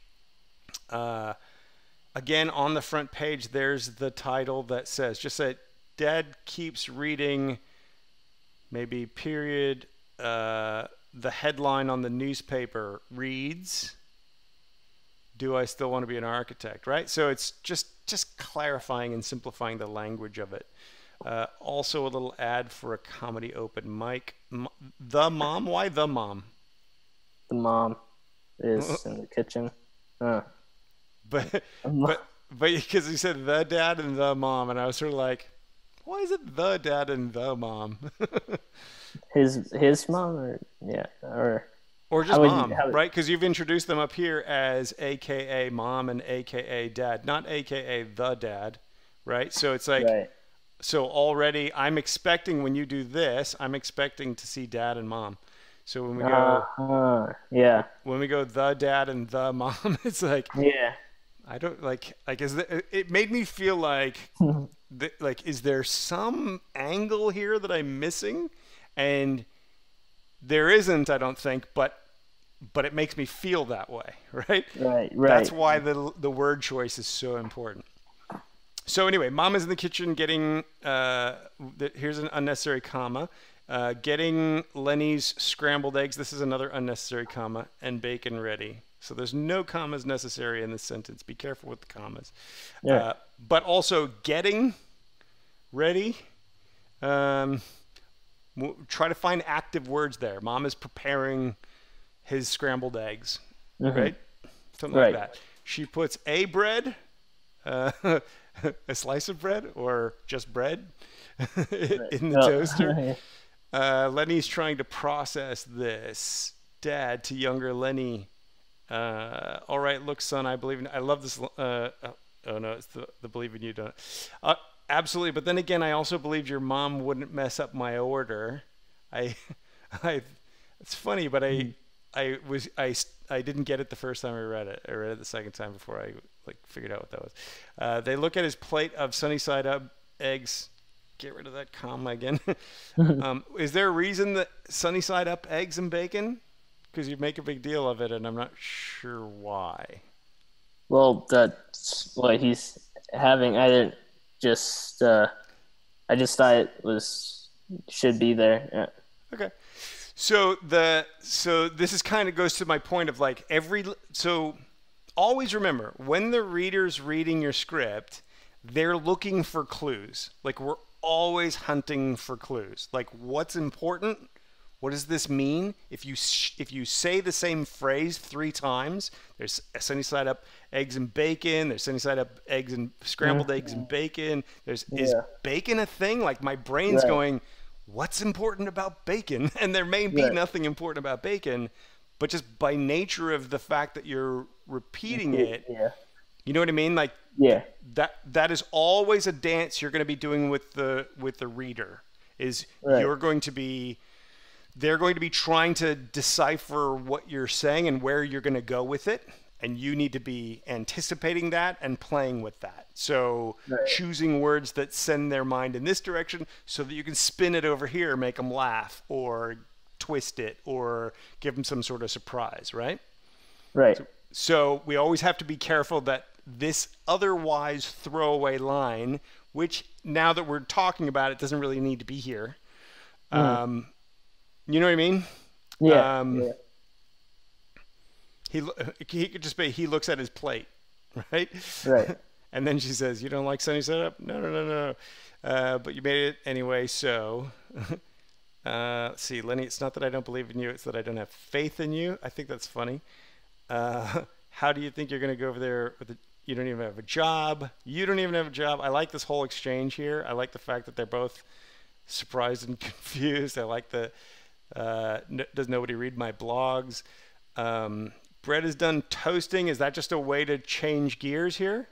again, on the front page, there's the title that says, just say, Dad keeps reading, maybe period. The headline on the newspaper reads, do I still want to be an architect, right? So it's just clarifying and simplifying the language of it. Also a little ad for a comedy open mic. The mom? Why the mom? The mom is in the kitchen. But because he said the dad and the mom, and I was sort of like, why is it the dad and the mom? his mom, or just mom, right? Because you've introduced them up here as AKA mom and AKA dad, not AKA the dad, right? So it's like, so already I'm expecting when you do this, I'm expecting to see dad and mom. So when we go, when we go the dad and the mom, it's like, I don't it made me feel like, is there some angle here that I'm missing? And there isn't, I don't think, but it makes me feel that way, right? Right. That's why the word choice is so important. So anyway, mom is in the kitchen getting, here's an unnecessary comma, getting Lenny's scrambled eggs. This is another unnecessary comma, and bacon ready. So there's no commas necessary in this sentence. Be careful with the commas. But also getting ready. Try to find active words there. Mom is preparing his scrambled eggs, Mm-hmm. right? Something like Right. that. She puts a bread, uh, a slice of bread, or just bread Right. in the Oh, toaster. yeah. Lenny's trying to process this. Dad to younger Lenny. All right, look, son, I believe in. I love this. Oh no, it's the believe in you don't. Absolutely, but then again, I also believed your mom wouldn't mess up my order. I, I. It's funny, but I didn't get it the first time I read it. I read it the second time before I figured out what that was. They look at his plate of sunny side up eggs. Get rid of that comma again. Is there a reason that sunny side up eggs and bacon? Because you make a big deal of it, and I'm not sure why. Well, that's what he's having. Just I just thought it was should be there. Yeah. Okay. So this is kind of goes to my point of so always remember when the reader's reading your script, they're looking for clues. Like we're always hunting for clues. Like what's important? What does this mean? If you say the same phrase 3 times, there's sunny side up eggs and bacon. There's sunny side up eggs and scrambled eggs and bacon. Is bacon a thing? Like my brain's Right. going, what's important about bacon? And there may be Right. nothing important about bacon, but just by nature of the fact that you're repeating it, Yeah. you know what I mean? Like Yeah. that is always a dance you're going to be doing with the reader. Is Right. they're going to be trying to decipher what you're saying and where you're going to go with it. And you need to be anticipating that and playing with that. So Right. choosing words that send their mind in this direction so that you can spin it over here, make them laugh or twist it or give them some sort of surprise, right? Right. So we always have to be careful that this otherwise throwaway line, which now that we're talking about it, doesn't really need to be here. You know what I mean? Yeah. Yeah. He could just be, he looks at his plate, right? Right. And then she says, you don't like sunny side up? No, no, no, no. But you made it anyway, so. Let's see, Lenny, it's not that I don't believe in you, it's that I don't have faith in you. I think that's funny. How do you think you're going to go over there you don't even have a job? You don't even have a job. I like this whole exchange here. I like the fact that they're both surprised and confused. I like does nobody read my blogs? Bread is done toasting. Is that just a way to change gears here?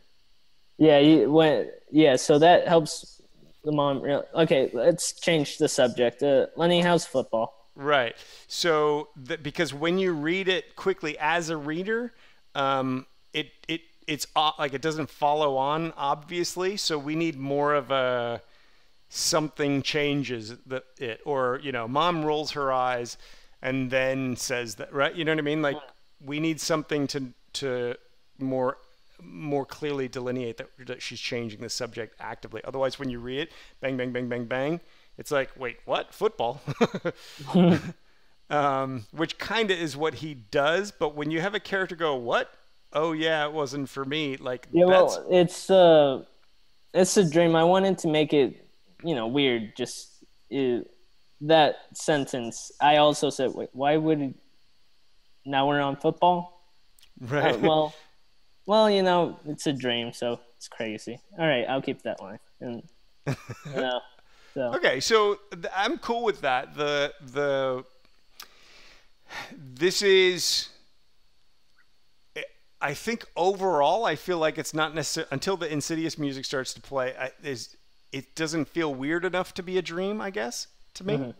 Yeah. So that helps the mom. Okay. Let's change the subject. Lenny, how's football? Right. So because when you read it quickly as a reader, it's like it doesn't follow on obviously. So we need more of a something changes or mom rolls her eyes and then says that, right? You know what I mean? Like we need something to more clearly delineate that she's changing the subject actively. Otherwise, when you read it, bang, bang, bang, bang, bang, it's like, wait, what? Football? Which kind of is what he does. But when you have a character go, what? Oh yeah, it wasn't for me. Like Yeah. Well, it's a dream. I wanted to make it, weird. Just that sentence. I also said, wait, why would it? Now we're on football. Right. Well, it's a dream, so it's crazy. All right, I'll keep that line. And so Okay, so I'm cool with that. This is, I think overall, I feel like it's not necessary until the Insidious music starts to play. It doesn't feel weird enough to be a dream, I guess, to me. Mm-hmm.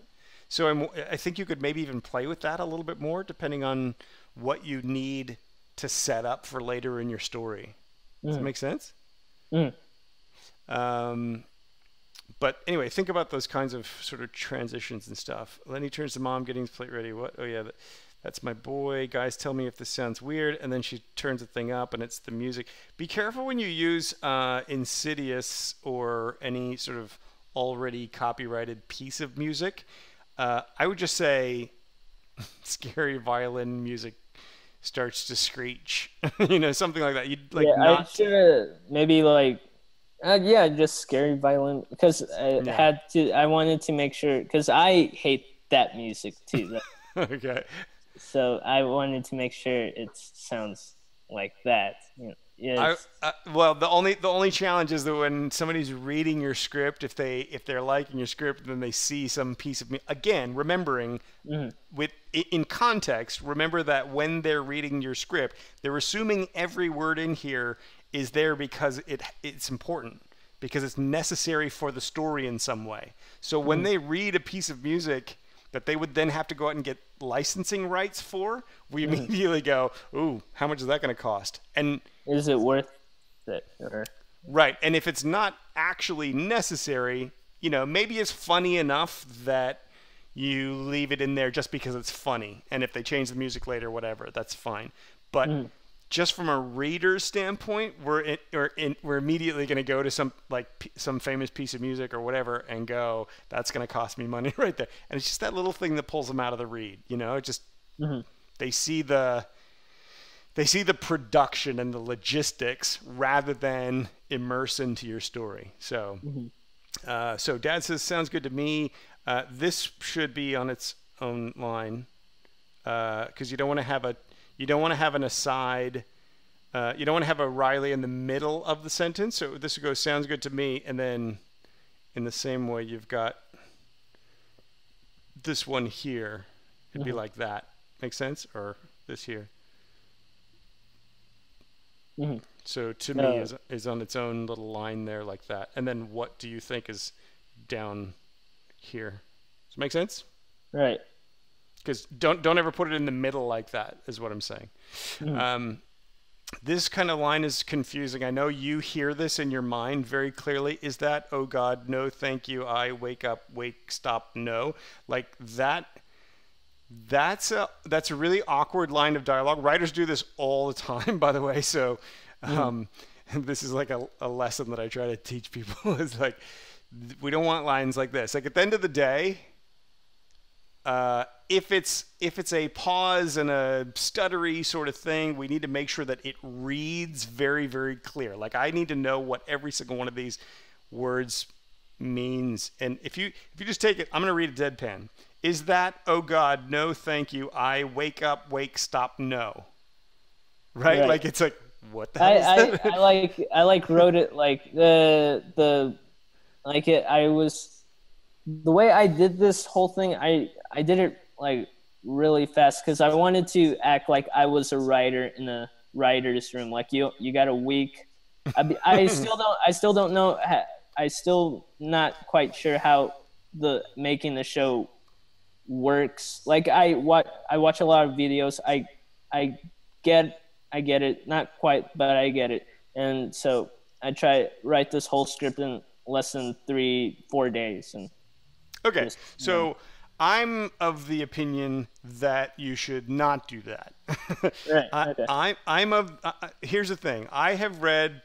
So I think you could maybe even play with that a little bit more, depending on what you need to set up for later in your story. Does that make sense? But anyway, think about those kinds of sort of transitions and stuff. Lenny turns to mom, getting his plate ready. What? Oh yeah, that's my boy. Guys, tell me if this sounds weird. And then she turns the thing up, and it's the music. Be careful when you use Insidious or any sort of already copyrighted piece of music. I would just say scary violin music starts to screech, something like that. You'd like I should maybe Yeah, just scary violin because Yeah. I wanted to make sure because I hate that music too. Okay. So I wanted to make sure it sounds like that. You know, I, it's well, the only challenge is that when somebody's reading your script, if they're liking your script, then they see some piece of me. Again, remembering in context, remember that when they're reading your script, they're assuming every word in here is there because it's important, because it's necessary for the story in some way. So when they read a piece of music that they would then have to go out and get licensing rights for, we immediately go, ooh, how much is that going to cost? And is it worth it? Or right, and if it's not actually necessary, maybe it's funny enough that you leave it in there just because it's funny, and if they change the music later, whatever, that's fine. But just from a reader's standpoint, we're immediately going to go to some famous piece of music or whatever and go, that's going to cost me money right there. And it's just that little thing that pulls them out of the read. It just they see the production and the logistics rather than immerse into your story. So, so Dad says sounds good to me. This should be on its own line because you don't want to have an aside. You don't want to have a Riley in the middle of the sentence. So this would go, sounds good to me. And then in the same way, you've got this one here. It'd be like that. Make sense? Or this here. So to me is on its own little line there like that. And then what do you think is down here? Does it make sense? right. Because don't ever put it in the middle like that is what I'm saying. This kind of line is confusing. I know you hear this in your mind very clearly. Is that, oh God, no, thank you, I wake up, wake, stop, no? Like that. That's a really awkward line of dialogue. Writers do this all the time, by the way. So this is like a lesson that I try to teach people is like, we don't want lines like this. Like at the end of the day, if it's a pause and a stuttery sort of thing, we need to make sure that it reads very, very clear. Like I need to know what every single one of these words means. And if you just take it, I'm going to read a deadpan. Is that, oh God, no, thank you, I wake up, wake, stop, no. Right? Like it's like, what the hell is that? I wrote it like the like it. I was the way I did this whole thing. I did it like really fast because I wanted to act like I was a writer in a writer's room. Like you got a week. I still don't know. I still not quite sure how the making the show works. Like I watch a lot of videos. I get it, not quite, but I get it. And so I try write this whole script in less than 3-4 days. And okay, so I'm of the opinion that you should not do that. Right. Okay. Here's the thing. I have read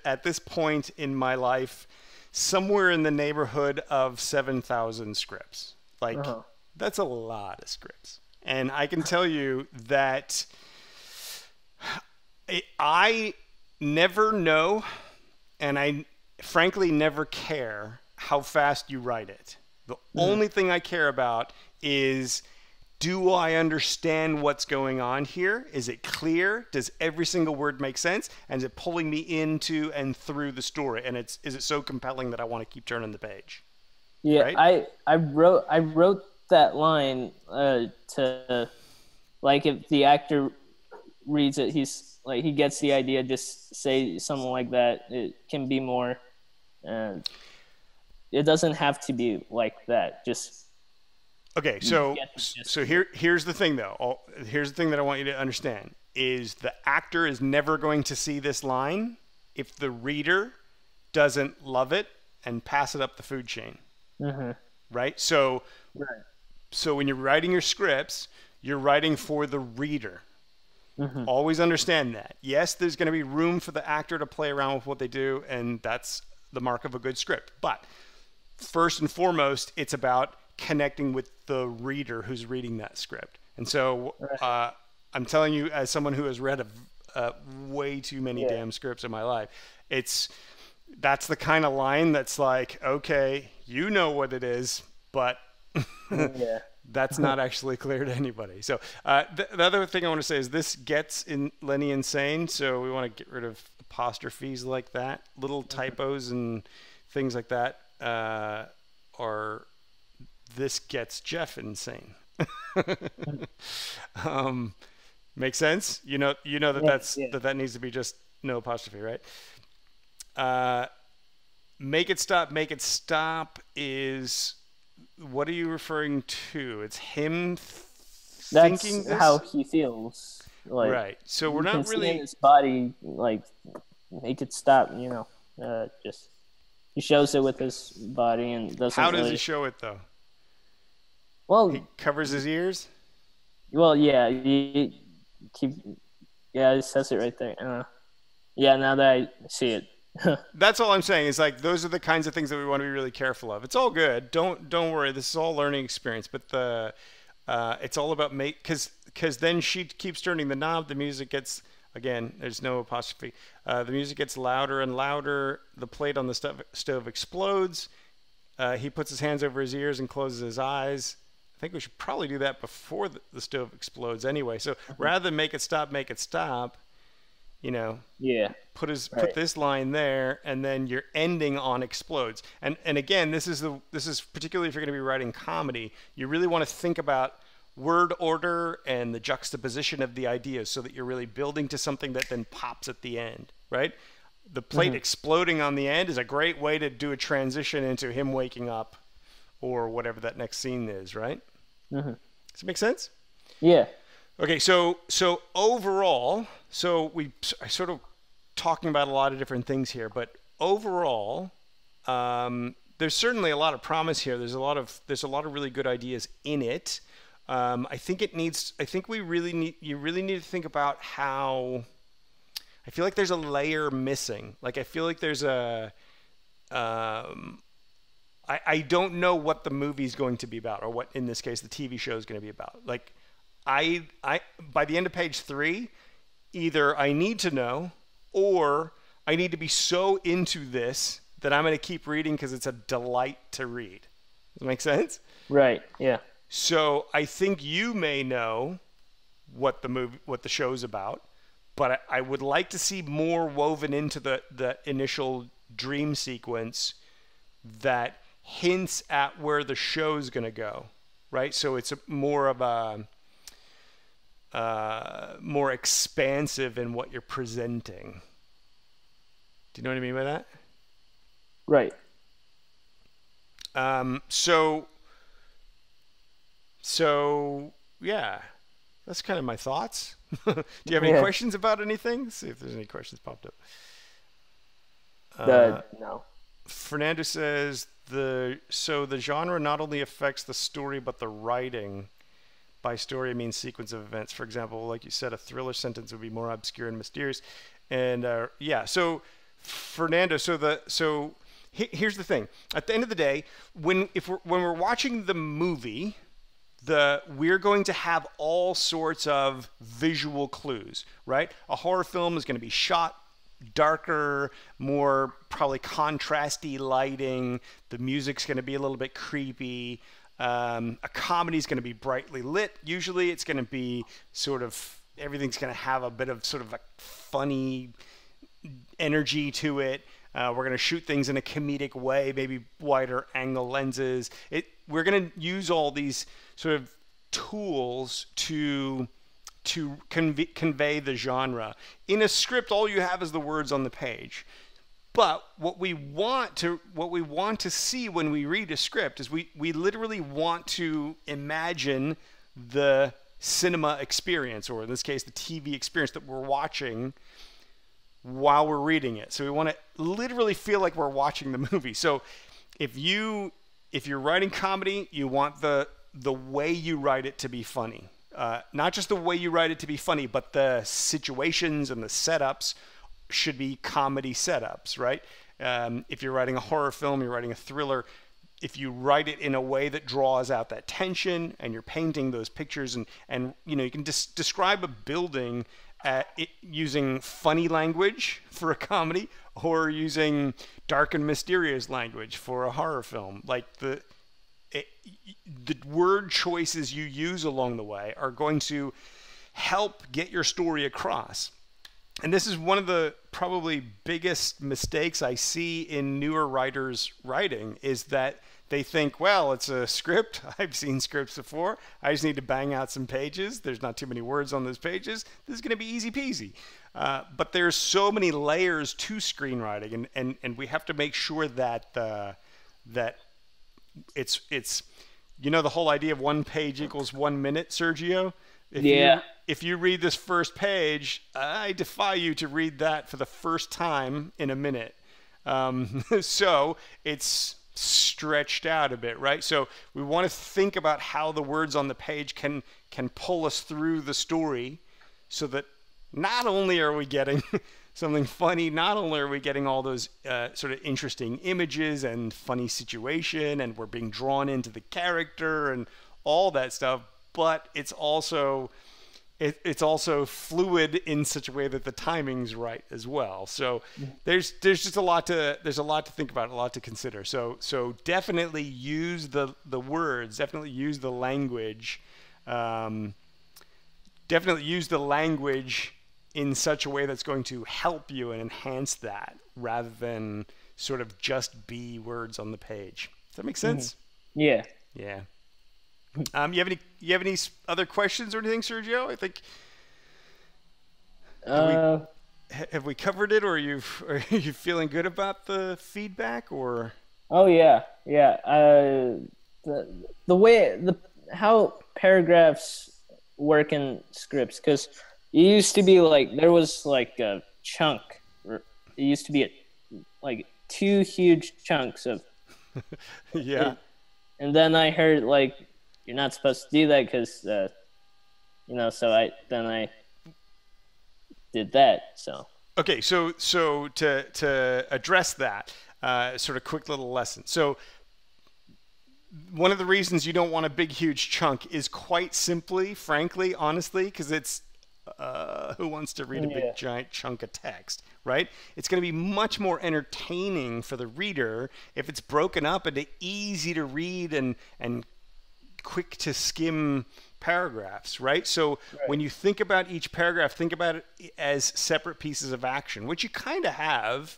at this point in my life somewhere in the neighborhood of 7,000 scripts. Like that's a lot of scripts. And I can tell you that I never know, and I frankly never care how fast you write it. The only thing I care about is, do I understand what's going on here? Is it clear? Does every single word make sense? And is it pulling me into and through the story? And is it so compelling that I want to keep turning the page? Yeah, right? I wrote that line to, like, if the actor reads it, he's like, he gets the idea, just say something like that. It can be more, it doesn't have to be like that. Just okay. So here's the thing though. Here's the thing that I want you to understand is the actor is never going to see this line if the reader doesn't love it and pass it up the food chain. Right? So when you're writing your scripts, you're writing for the reader. Always understand that. Yes, there's going to be room for the actor to play around with what they do, and that's the mark of a good script. But first and foremost, it's about connecting with the reader who's reading that script. And so I'm telling you, as someone who has read way too many damn scripts in my life, it's That's the kind of line that's like, okay, you know what it is, but Yeah. that's not actually clear to anybody. So the other thing I want to say is this gets in Lenny insane. So we want to get rid of apostrophes like that, little typos and things like that. Or this gets Jeff insane. Make sense? That Yeah, that's yeah. that needs to be just no apostrophe, right? Make it stop. Make it stop is what are you referring to? It's him thinking That's this, how he feels. Like right? So we're you can not see in really. his body, like make it stop. Just he shows it with his body and doesn't How does really. he show it though? He Well, covers his ears. yeah, he keep. Yeah, it says it right there. Yeah, now that I see it. That's all I'm saying. Is like those are the kinds of things that we want to be really careful of. It's all good. Don't worry. This is all learning experience. But it's all about because then she keeps turning the knob. The music gets again. There's no apostrophe. The music gets louder and louder. The plate on the stove explodes. He puts his hands over his ears and closes his eyes. I think we should probably do that before the stove explodes anyway. So rather than make it stop, Yeah. put Right. this line there, and then your ending on explodes. And again, this is particularly if you're going to be writing comedy, you really want to think about word order and the juxtaposition of the ideas so that you're really building to something that then pops at the end, right? The plate exploding on the end is a great way to do a transition into him waking up or whatever that next scene is, right? Hmm. Does it make sense? Yeah. Okay, so overall, I sort of talking about a lot of different things here, but overall, there's certainly a lot of promise here. There's a lot of really good ideas in it. I think you really need to think about how. I feel like there's a layer missing. Like I feel like there's I don't know what the movie's going to be about, or what in this case the TV show is going to be about. Like I by the end of page 3, either I need to know or I need to be so into this that I'm going to keep reading because it's a delight to read. Does that make sense? Right. Yeah. So I think you may know what the show's about, but I would like to see more woven into the initial dream sequence that hints at where the show's going to go, right? So it's more of a more expansive in what you're presenting. Do you know what I mean by that? Right. So yeah, that's kind of my thoughts. Do you have any Yeah. questions about anything? Let's see if there's any questions popped up. No. Fernando says the genre not only affects the story but the writing. By story, I mean sequence of events. For example, like you said, a thriller sentence would be more obscure and mysterious. And yeah, so Fernando, here's the thing. At the end of the day, when we're watching the movie, we're going to have all sorts of visual clues, right? A horror film is going to be shot darker, more probably contrasty lighting. The music's going to be a little bit creepy. A comedy is going to be brightly lit. Usually it's going to be sort of, everything's going to have a bit of sort of a funny energy to it. We're going to shoot things in a comedic way, maybe wider angle lenses. We're going to use all these sort of tools to convey the genre. In a script, all you have is the words on the page. But what we want to see when we read a script is we literally want to imagine the cinema experience, or in this case, the TV experience that we're watching while we're reading it. So we want to literally feel like we're watching the movie. So if you're writing comedy, you want the way you write it to be funny. Not just the way you write it to be funny, but the situations and the setups should be comedy setups, right? If you're writing a horror film, you're writing a thriller, if you write it in a way that draws out that tension and you're painting those pictures and you can describe a building using funny language for a comedy or using dark and mysterious language for a horror film. Like the word choices you use along the way are going to help get your story across. And this is one of the probably biggest mistakes I see in newer writers writing, is that they think, well, it's a script. I've seen scripts before. I just need to bang out some pages. There's not too many words on those pages. This is going to be easy peasy. But there's so many layers to screenwriting, and we have to make sure that that it's you know, the whole idea of 1 page equals 1 minute, Sergio. If you read this first page, I defy you to read that for the first time in a minute. So it's stretched out a bit, right? So we want to think about how the words on the page can pull us through the story, so that not only are we getting something funny, not only are we getting all those sort of interesting images and funny situation, and we're being drawn into the character and all that stuff, but it's also fluid in such a way that the timing's right as well. So there's just a lot to think about, a lot to consider. So definitely use the words, definitely use the language, definitely use the language in such a way that's going to help you and enhance that, rather than sort of just be words on the page. Does that make sense? Yeah. Yeah. You have any other questions or anything, Sergio? I think have we covered it, or are you feeling good about the feedback, or? Oh yeah. The way how paragraphs work in scripts, because it used to be like there was like a chunk. It used to be like 2 huge chunks of. Yeah. And then I heard like, you're not supposed to do that because, so I did that. So. Okay, so to address that, sort of quick little lesson. So one of the reasons you don't want a big, huge chunk is quite simply, frankly, honestly, because it's who wants to read a big, giant chunk of text, right? It's going to be much more entertaining for the reader if it's broken up into easy to read and quick to skim paragraphs, right? So when you think about each paragraph, think about it as separate pieces of action, which you kind of have.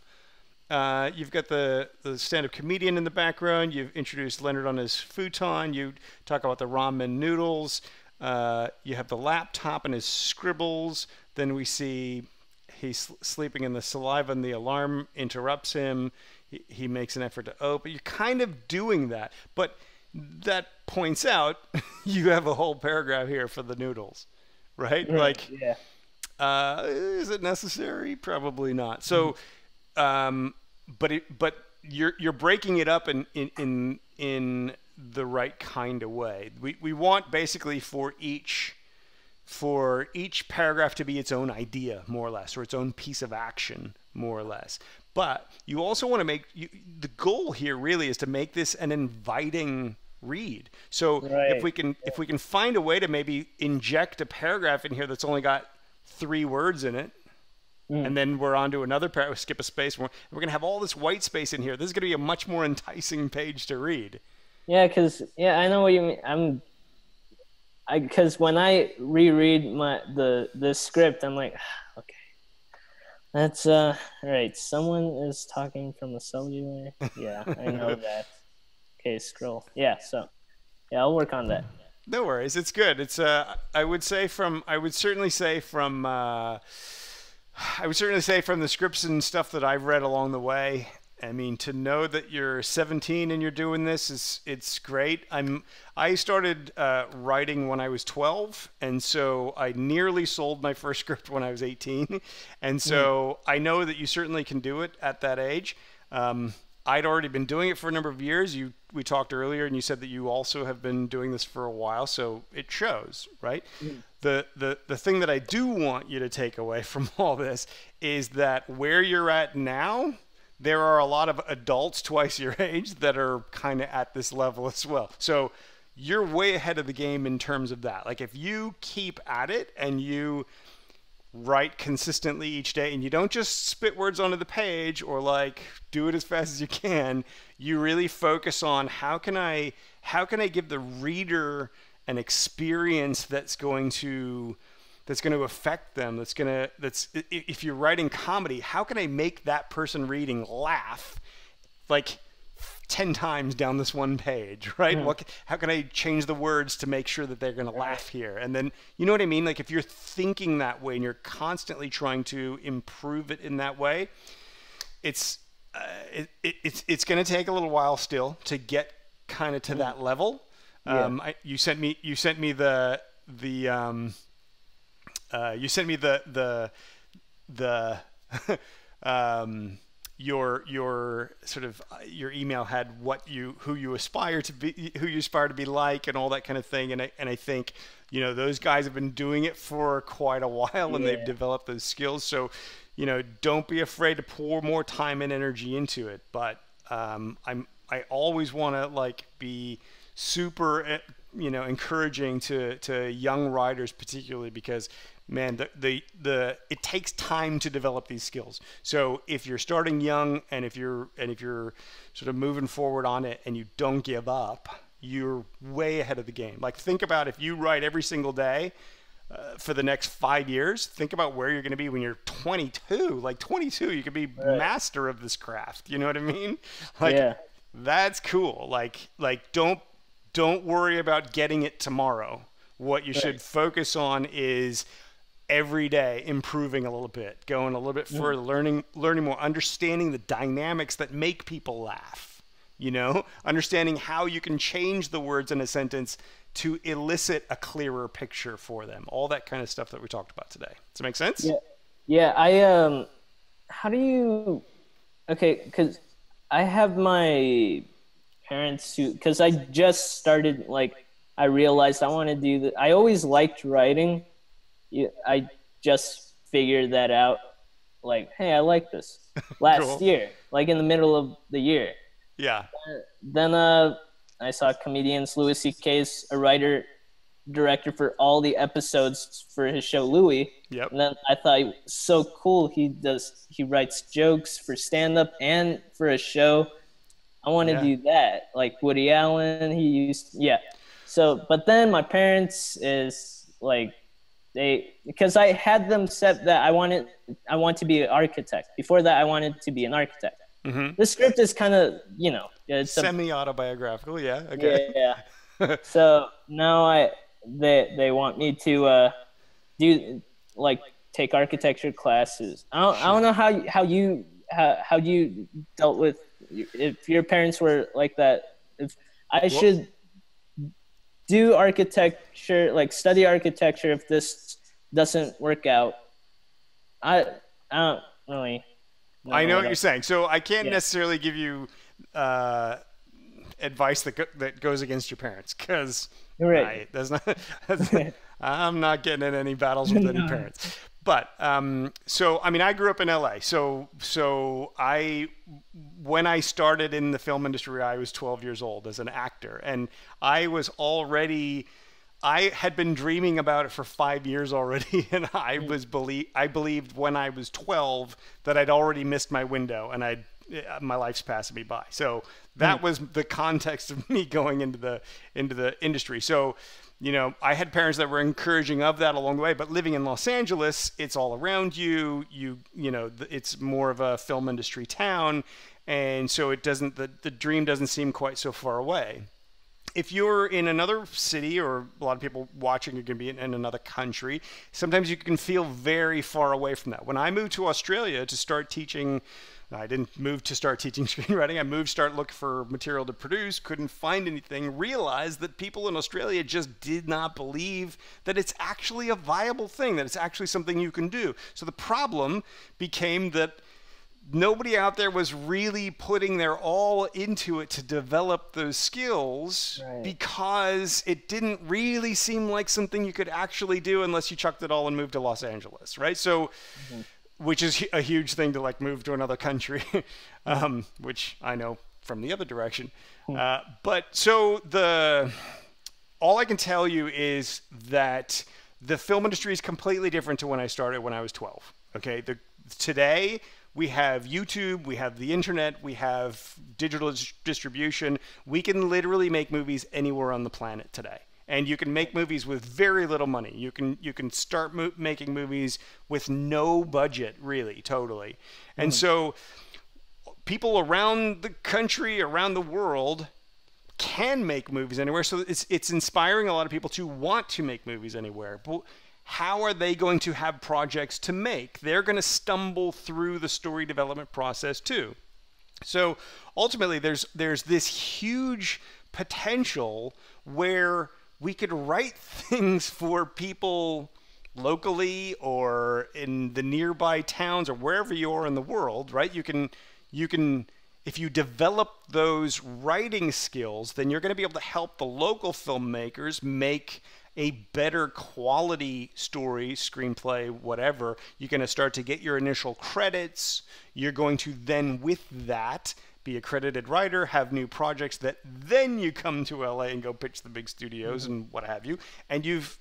You've got the stand-up comedian in the background. You've introduced Leonard on his futon. You talk about the ramen noodles. You have the laptop and his scribbles. Then we see he's sleeping in the saliva and the alarm interrupts him. He makes an effort to open. You're kind of doing that, but that points out you have a whole paragraph here for the noodles, right? Like, is it necessary? Probably not. So, but you're breaking it up in the right kind of way. We want basically for each paragraph to be its own idea, more or less, or its own piece of action, more or less. But you also want to the goal here really is to make this an inviting read. So if we can find a way to maybe inject a paragraph in here that's only got 3 words in it, and then we're on to another paragraph, skip a space, we're going to have all this white space in here. This is going to be a much more enticing page to read. Yeah, because I know what you mean. Because when I reread the script, I'm like, okay, that's all right. Someone is talking from the cellular. Yeah, I know that. Okay, scroll. Yeah, so I'll work on that. No worries, it's good. It's I would certainly say from the scripts and stuff that I've read along the way. I mean, to know that you're 17 and you're doing this it's great. I started writing when I was 12, and so I nearly sold my first script when I was 18, and so I know that you certainly can do it at that age. I'd already been doing it for a number of years. We talked earlier, and you said that you also have been doing this for a while, so it shows, right? The thing that I do want you to take away from all this is that where you're at now, there are a lot of adults twice your age that are kind of at this level as well. So you're way ahead of the game in terms of that. Like, if you keep at it and you write consistently each day, and you don't just spit words onto the page or like do it as fast as you can. You really focus on how can I give the reader an experience that's going to affect them, if you're writing comedy, how can I make that person reading laugh like 10 times down this one page, right? How can I change the words to make sure that they're going to laugh here? And then, you know what I mean? Like if you're thinking that way and you're constantly trying to improve it in that way, it's going to take a little while still to get kind of to that level. You sent me the your sort of your email had who you aspire to be like and all that kind of thing, and I think, you know, those guys have been doing it for quite a while and they've developed those skills. So, you know, don't be afraid to pour more time and energy into it. But I always want to like be super, you know, encouraging to young writers, particularly because, man, it takes time to develop these skills. So if you're starting young and if you're sort of moving forward on it and you don't give up, you're way ahead of the game. Like think about if you write every single day for the next 5 years, think about where you're going to be when you're 22. Like 22, you could be master of this craft. You know what I mean? Like that's cool. Like don't worry about getting it tomorrow. What you should focus on is every day improving a little bit, going a little bit further, learning more, understanding the dynamics that make people laugh, you know, understanding how you can change the words in a sentence to elicit a clearer picture for them. All that kind of stuff that we talked about today. Does it make sense? Yeah. How do you, okay, because I have my parents because I just started, like, I realized I want to do that. I always liked writing. I just figured that out, like, hey, I like this last year, like in the middle of the year. Yeah. Then I saw comedians, Louis C.K.'s a writer, director for all the episodes for his show Louis. Yep. And then I thought, so cool, he writes jokes for stand-up and for a show. I want to do that. Like Woody Allen, So, but then my parents is like, because I had them set that I want to be an architect. Before that, I wanted to be an architect. Mm-hmm. The script is kind of, you know, it's semi-autobiographical. Yeah. Okay. Yeah. So now they want me to take architecture classes. I don't know how you dealt with, if your parents were like that. If I should do architecture, like study architecture, if this doesn't work out. I don't really know. I know what you're saying. So I can't necessarily give you advice that goes against your parents, because I'm not getting in any battles with any parents. But so I mean, I grew up in LA. So when I started in the film industry, I was 12 years old as an actor, and I had been dreaming about it for 5 years already, and I believed when I was 12 that I'd already missed my window and my life's passing me by. So that was the context of me going into the industry. So, you know, I had parents that were encouraging of that along the way, but living in Los Angeles, it's all around you. You know, it's more of a film industry town, and so the dream doesn't seem quite so far away. If you're in another city, or a lot of people watching are going to be in another country, sometimes you can feel very far away from that. When I moved to Australia to start teaching, I didn't move to start teaching screenwriting. I moved to start looking for material to produce, couldn't find anything, realized that people in Australia just did not believe that it's actually a viable thing, that it's actually something you can do. So the problem became that nobody out there was really putting their all into it to develop those skills, because it didn't really seem like something you could actually do unless you chucked it all and moved to Los Angeles, right? So, which is a huge thing to like move to another country, which I know from the other direction. But so all I can tell you is that the film industry is completely different to when I started when I was 12. Okay, today we have YouTube, we have the internet, we have digital distribution. We can literally make movies anywhere on the planet today. And you can make movies with very little money. You can start making movies with no budget, really, totally. And so people around the country, around the world, can make movies anywhere. So it's inspiring a lot of people to want to make movies anywhere. But how are they going to have projects to make? They're going to stumble through the story development process too. So ultimately, there's this huge potential where we could write things for people locally or in the nearby towns or wherever you are in the world, right? You can, if you develop those writing skills, then you're going to be able to help the local filmmakers make a better quality story, screenplay, whatever. You're going to start to get your initial credits. You're going to then, with that, be a credited writer, have new projects that then you come to LA and go pitch the big studios and what have you. And you've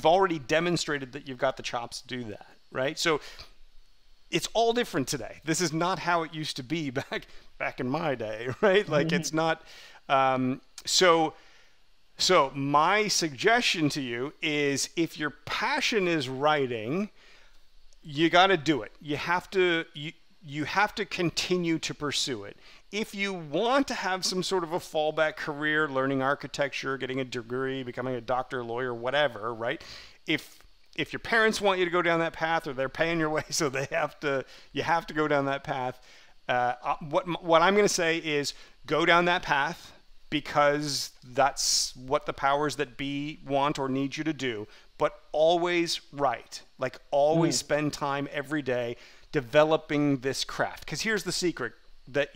already demonstrated that you've got the chops to do that, right? So it's all different today. This is not how it used to be back in my day, right? Like it's not. So my suggestion to you is, if your passion is writing, you got to do it. You have to continue to pursue it. If you want to have some sort of a fallback career, learning architecture, getting a degree, becoming a doctor, lawyer, whatever, right? If your parents want you to go down that path, or they're paying your way, so you have to go down that path. What I'm going to say is, go down that path, because that's what the powers that be want or need you to do. But always write. Like, always spend time every day developing this craft. Because here's the secret, that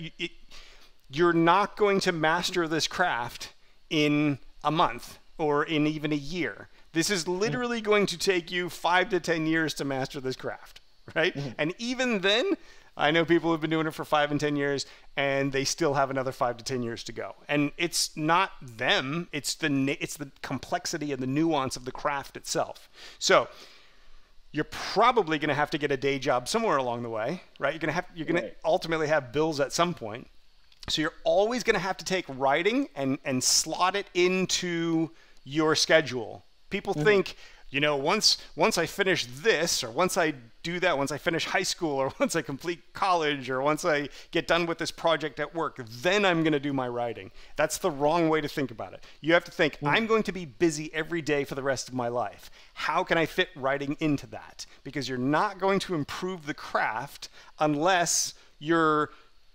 you're not going to master this craft in a month or in even a year. This is literally going to take you 5 to 10 years to master this craft, right? And even then, I know people who've been doing it for 5 and 10 years, and they still have another 5 to 10 years to go. And it's not them; it's the complexity and the nuance of the craft itself. So you're probably going to have to get a day job somewhere along the way, right? You're going to ultimately have bills at some point. So you're always going to have to take writing and slot it into your schedule. People think, once I finish this, or once I do that, once I finish high school, or once I complete college, or once I get done with this project at work, then I'm going to do my writing. That's the wrong way to think about it. You have to think, I'm going to be busy every day for the rest of my life. How can I fit writing into that? Because you're not going to improve the craft unless you're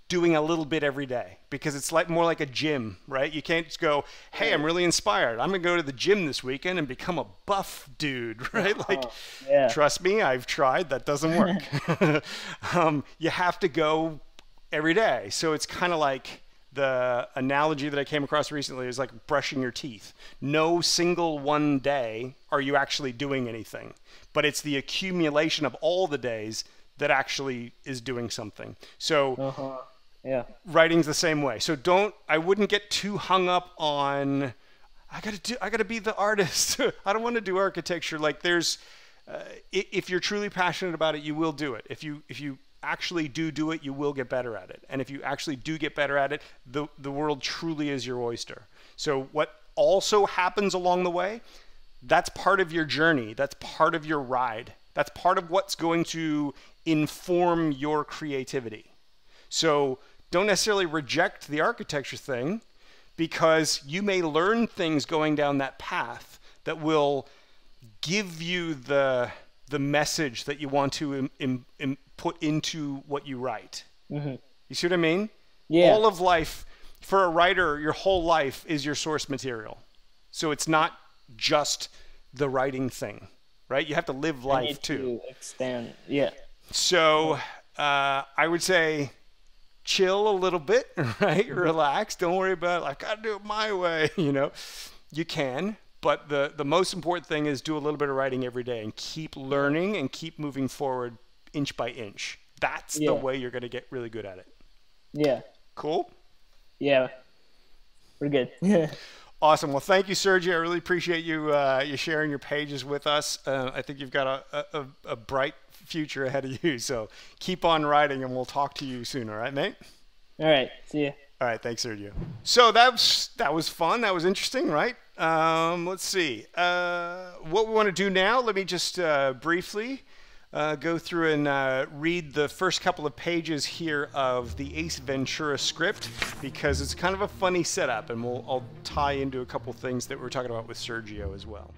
doing a little bit every day, because it's more like a gym, right? You can't just go, hey, I'm really inspired, I'm gonna go to the gym this weekend and become a buff dude, right? Trust me, I've tried, that doesn't work. You have to go every day. So it's kind of like, the analogy that I came across recently is like brushing your teeth. No single one day are you actually doing anything, but it's the accumulation of all the days that actually is doing something. So writing's the same way. So I wouldn't get too hung up on, I gotta be the artist. I don't want to do architecture. Like, there's, if you're truly passionate about it, you will do it. If you actually do it, you will get better at it. And if you actually do get better at it, the world truly is your oyster. So what also happens along the way, that's part of your journey. That's part of your ride. That's part of what's going to inform your creativity. So don't necessarily reject the architecture thing, because you may learn things going down that path that will give you the message that you want to put into what you write. You see what I mean? Yeah. All of life, for a writer, your whole life is your source material. So it's not just the writing thing, right? You have to live life too. To expand. Yeah. So I would say, chill a little bit, right? Relax. Don't worry about it. Like, I gotta do it my way. You can, but the most important thing is do a little bit of writing every day and keep learning and keep moving forward inch by inch. That's the way you're going to get really good at it. Yeah. Cool? Yeah. We're good. Awesome. Well, thank you, Sergio. I really appreciate you sharing your pages with us. I think you've got a bright future ahead of you. So keep on writing, and we'll talk to you soon. All right, mate? All right. See ya. All right. Thanks, Sergio. So that was fun. That was interesting, right? Let's see. What we want to do now, let me just briefly go through and read the first couple of pages here of the Ace Ventura script, because it's kind of a funny setup, and I'll tie into a couple things that we're talking about with Sergio as well.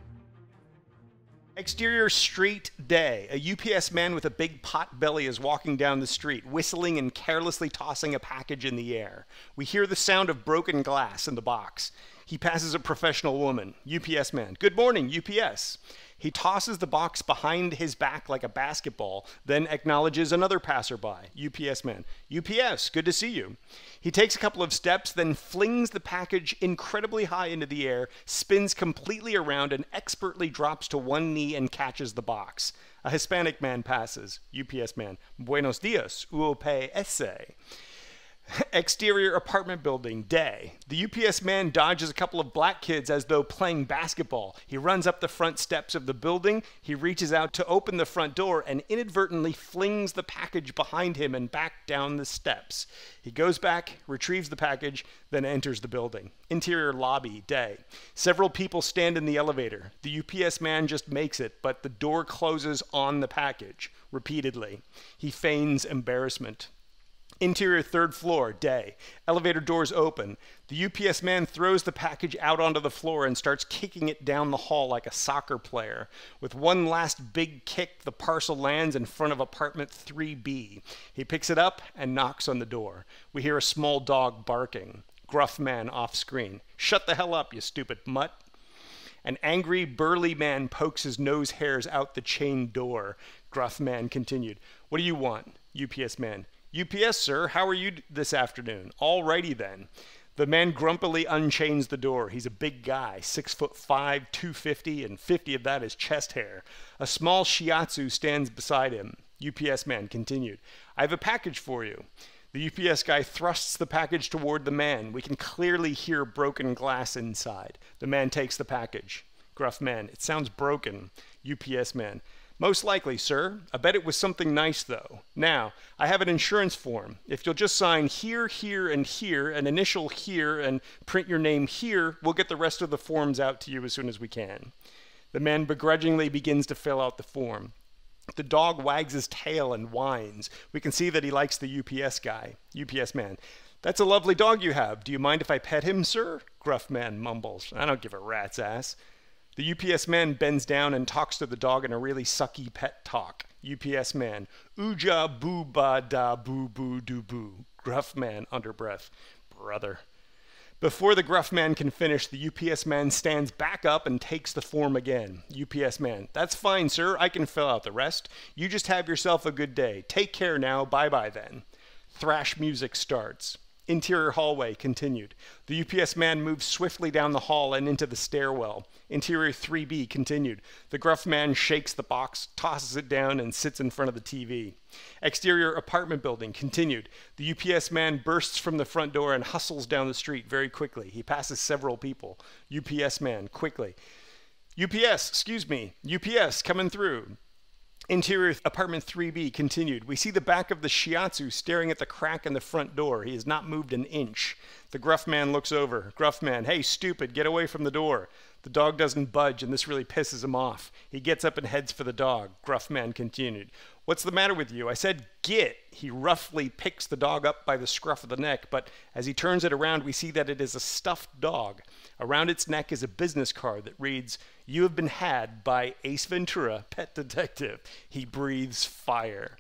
Exterior street day. A UPS man with a big pot belly is walking down the street, whistling and carelessly tossing a package in the air. We hear the sound of broken glass in the box. He passes a professional woman. UPS man. Good morning, UPS. He tosses the box behind his back like a basketball, then acknowledges another passerby. UPS man. UPS, good to see you. He takes a couple of steps, then flings the package incredibly high into the air, spins completely around, and expertly drops to one knee and catches the box. A Hispanic man passes. UPS man. Buenos dias, UOP ese. Exterior apartment building, day. The UPS man dodges a couple of black kids as though playing basketball. He runs up the front steps of the building. He reaches out to open the front door and inadvertently flings the package behind him and back down the steps. He goes back, retrieves the package, then enters the building. Interior lobby, day. Several people stand in the elevator. The UPS man just makes it, but the door closes on the package repeatedly. He feigns embarrassment. Interior third floor, day. Elevator doors open. The UPS man throws the package out onto the floor and starts kicking it down the hall like a soccer player. With one last big kick, the parcel lands in front of apartment 3B. He picks it up and knocks on the door. We hear a small dog barking. Gruff man off screen. Shut the hell up, you stupid mutt. An angry, burly man pokes his nose hairs out the chain door. Gruff man continued. What do you want? UPS man. UPS, sir, how are you this afternoon? All righty then. The man grumpily unchains the door. He's a big guy, 6'5", 250, and 50 of that is chest hair. A small shiatsu stands beside him. UPS man continued. I have a package for you. The UPS guy thrusts the package toward the man. We can clearly hear broken glass inside. The man takes the package. Gruff man, it sounds broken. UPS man. Most likely, sir. I bet it was something nice, though. Now, I have an insurance form. If you'll just sign here, here, and here, and initial here, and print your name here, we'll get the rest of the forms out to you as soon as we can. The man begrudgingly begins to fill out the form. The dog wags his tail and whines. We can see that he likes the UPS guy. UPS man. That's a lovely dog you have. Do you mind if I pet him, sir? Gruff man mumbles. I don't give a rat's ass. The UPS man bends down and talks to the dog in a really sucky pet talk. UPS man. Ooja boo ba da boo boo doo boo. Gruff man under breath. Brother. Before the gruff man can finish, the UPS man stands back up and takes the form again. UPS man. That's fine, sir. I can fill out the rest. You just have yourself a good day. Take care now. Bye-bye then. Thrash music starts. Interior hallway continued. The UPS man moves swiftly down the hall and into the stairwell. Interior 3B continued. The gruff man shakes the box, tosses it down, and sits in front of the TV. Exterior apartment building continued. The UPS man bursts from the front door and hustles down the street very quickly. He passes several people. UPS man, quickly. UPS, excuse me. UPS, coming through. Interior apartment 3B continued. We see the back of the shiatsu staring at the crack in the front door. He has not moved an inch. The gruff man looks over. Gruff man, hey, stupid, get away from the door. The dog doesn't budge, and this really pisses him off. He gets up and heads for the dog. Gruff man continued. What's the matter with you? I said, get. He roughly picks the dog up by the scruff of the neck, but as he turns it around, we see that it is a stuffed dog. Around its neck is a business card that reads, you have been had by Ace Ventura, pet detective. He breathes fire.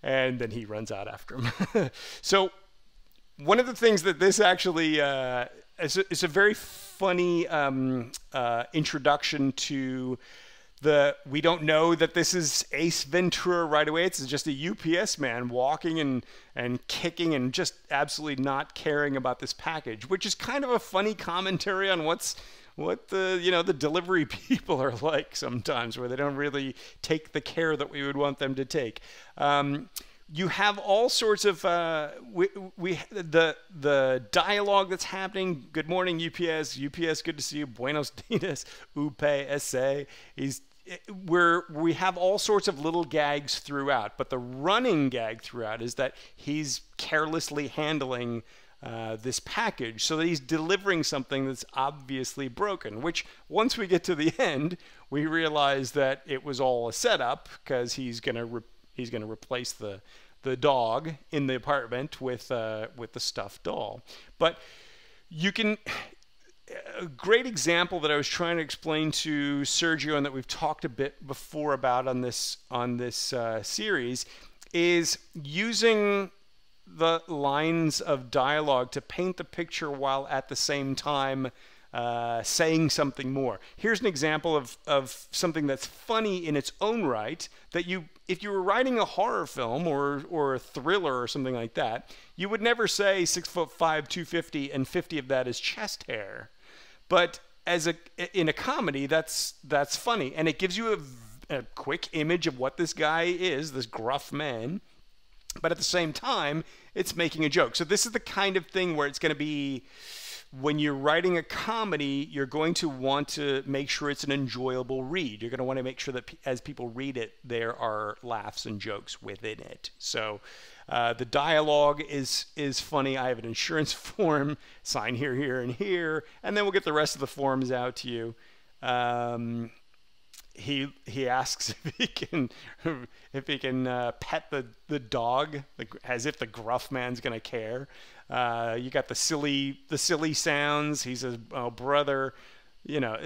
And then he runs out after him. So one of the things that this actually is a very funny introduction to we don't know that this is Ace Ventura right away. It's just a UPS man walking and kicking and just absolutely not caring about this package, which is kind of a funny commentary on what the delivery people are like sometimes, where they don't really take the care that we would want them to take. you have all sorts of the dialogue that's happening. Good morning, UPS. UPS, good to see you. Buenos dias, UPS. We have all sorts of little gags throughout, but the running gag throughout is that he's carelessly handling this package so that he's delivering something that's obviously broken, which once we get to the end, we realize that it was all a setup because he's going to replace the dog in the apartment with the stuffed doll. But you can... A great example that I was trying to explain to Sergio and that we've talked a bit before about on this series is using the lines of dialogue to paint the picture while at the same time saying something more. Here's an example of something that's funny in its own right that if you were writing a horror film or a thriller or something like that, you would never say 6'5", 250, and 50 of that is chest hair. But in a comedy, that's funny, and it gives you a quick image of what this guy is, this gruff man. But at the same time, it's making a joke. So this is the kind of thing where it's going to be, when you're writing a comedy, you're going to want to make sure it's an enjoyable read. You're going to want to make sure that as people read it, there are laughs and jokes within it. So the dialogue is funny. I have an insurance form, sign here, here, and here, and then we'll get the rest of the forms out to you. He asks if he can pet the dog, as if the gruff man's gonna care. You got the silly sounds. He says, "Oh, brother," you know.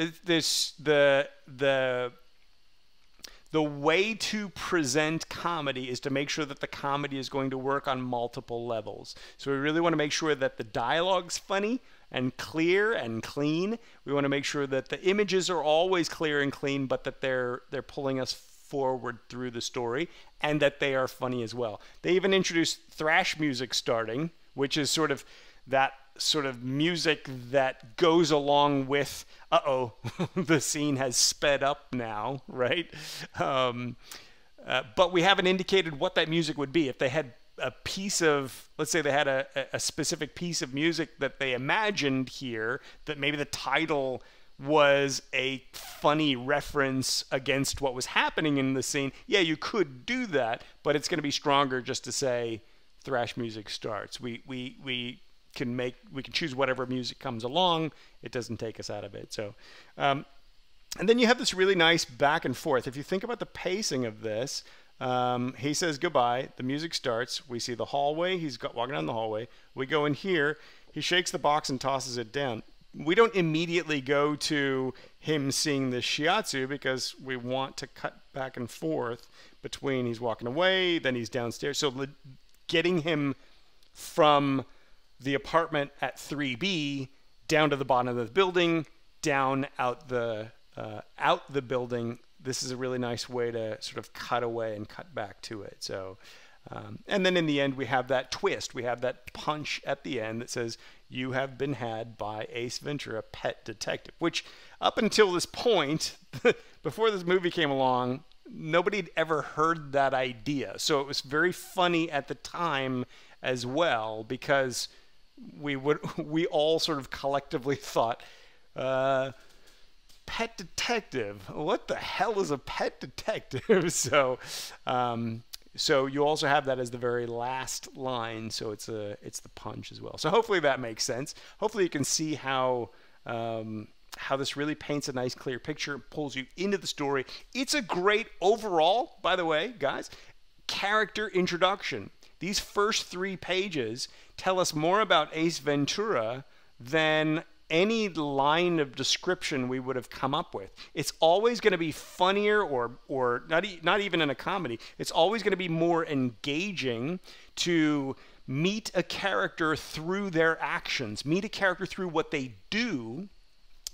The way to present comedy is to make sure that the comedy is going to work on multiple levels. So we really want to make sure that the dialogue's funny and clear and clean. We want to make sure that the images are always clear and clean, but that they're pulling us forward through the story, and that they are funny as well. They even introduced thrash music starting, which is sort of that sort of music that goes along with, the scene has sped up now, right? But we haven't indicated what that music would be. If they had a piece of, let's say they had a specific piece of music that they imagined here, that maybe the title was a funny reference against what was happening in the scene, yeah, you could do that, but it's going to be stronger just to say thrash music starts. We can choose whatever music comes along. It doesn't take us out of it. So, and then you have this really nice back and forth. If you think about the pacing of this, he says goodbye. The music starts. We see the hallway. He's walking down the hallway. We go in here. He shakes the box and tosses it down. We don't immediately go to him seeing the shiatsu because we want to cut back and forth between he's walking away, then he's downstairs. So getting him from the apartment at 3B down to the bottom of the building, down out the building. This is a really nice way to sort of cut away and cut back to it. So, and then in the end, we have that twist. We have that punch at the end that says, "You have been had by Ace Ventura, pet detective," which up until this point, before this movie came along, nobody had ever heard that idea. So it was very funny at the time as well, because we all sort of collectively thought, pet detective, what the hell is a pet detective? So you also have that as the very last line, so it's the punch as well. So hopefully that makes sense. Hopefully you can see how this really paints a nice clear picture, pulls you into the story. It's a great overall, by the way, guys, character introduction. These first 3 pages tell us more about Ace Ventura than any line of description we would have come up with. It's always going to be funnier, or not even in a comedy. It's always going to be more engaging to meet a character through their actions, meet a character through what they do,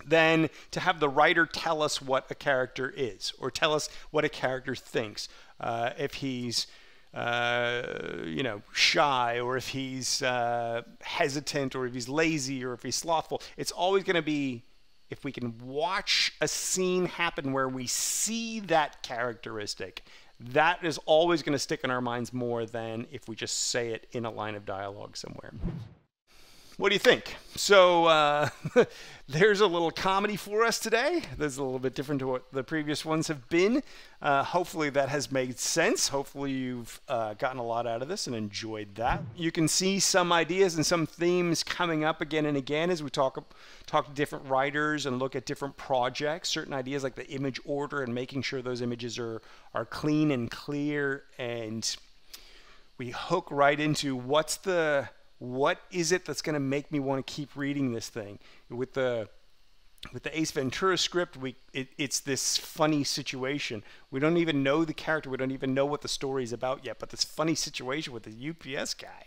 than to have the writer tell us what a character is, or tell us what a character thinks. If he's shy, or if he's hesitant, or if he's lazy, or if he's slothful. It's always going to be, if we can watch a scene happen where we see that characteristic, that is always going to stick in our minds more than if we just say it in a line of dialogue somewhere. What do you think? So there's a little comedy for us today. That's a little bit different to what the previous ones have been. Hopefully that has made sense. Hopefully you've gotten a lot out of this and enjoyed that. You can see some ideas and some themes coming up again and again as we talk to different writers and look at different projects. Certain ideas like the image order and making sure those images are clean and clear, and we hook right into what is it that's going to make me want to keep reading this thing. With the Ace Ventura script, it's this funny situation. We don't even know the character. We don't even know what the story is about yet, but this funny situation with the UPS guy.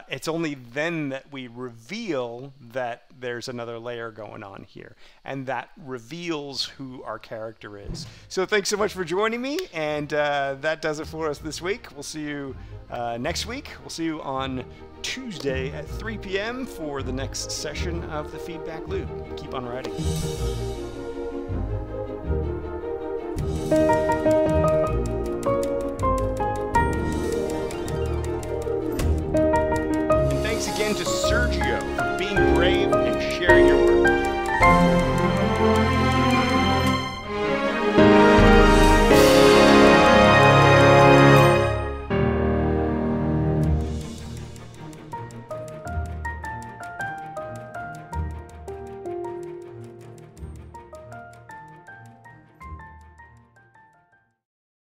It's only then that we reveal that there's another layer going on here, and that reveals who our character is. So thanks so much for joining me, and that does it for us this week. We'll see you next week. We'll see you on Tuesday at 3 p.m. for the next session of the Feedback Loop. Keep on writing. And thanks again to Sergio for being brave and sharing your work.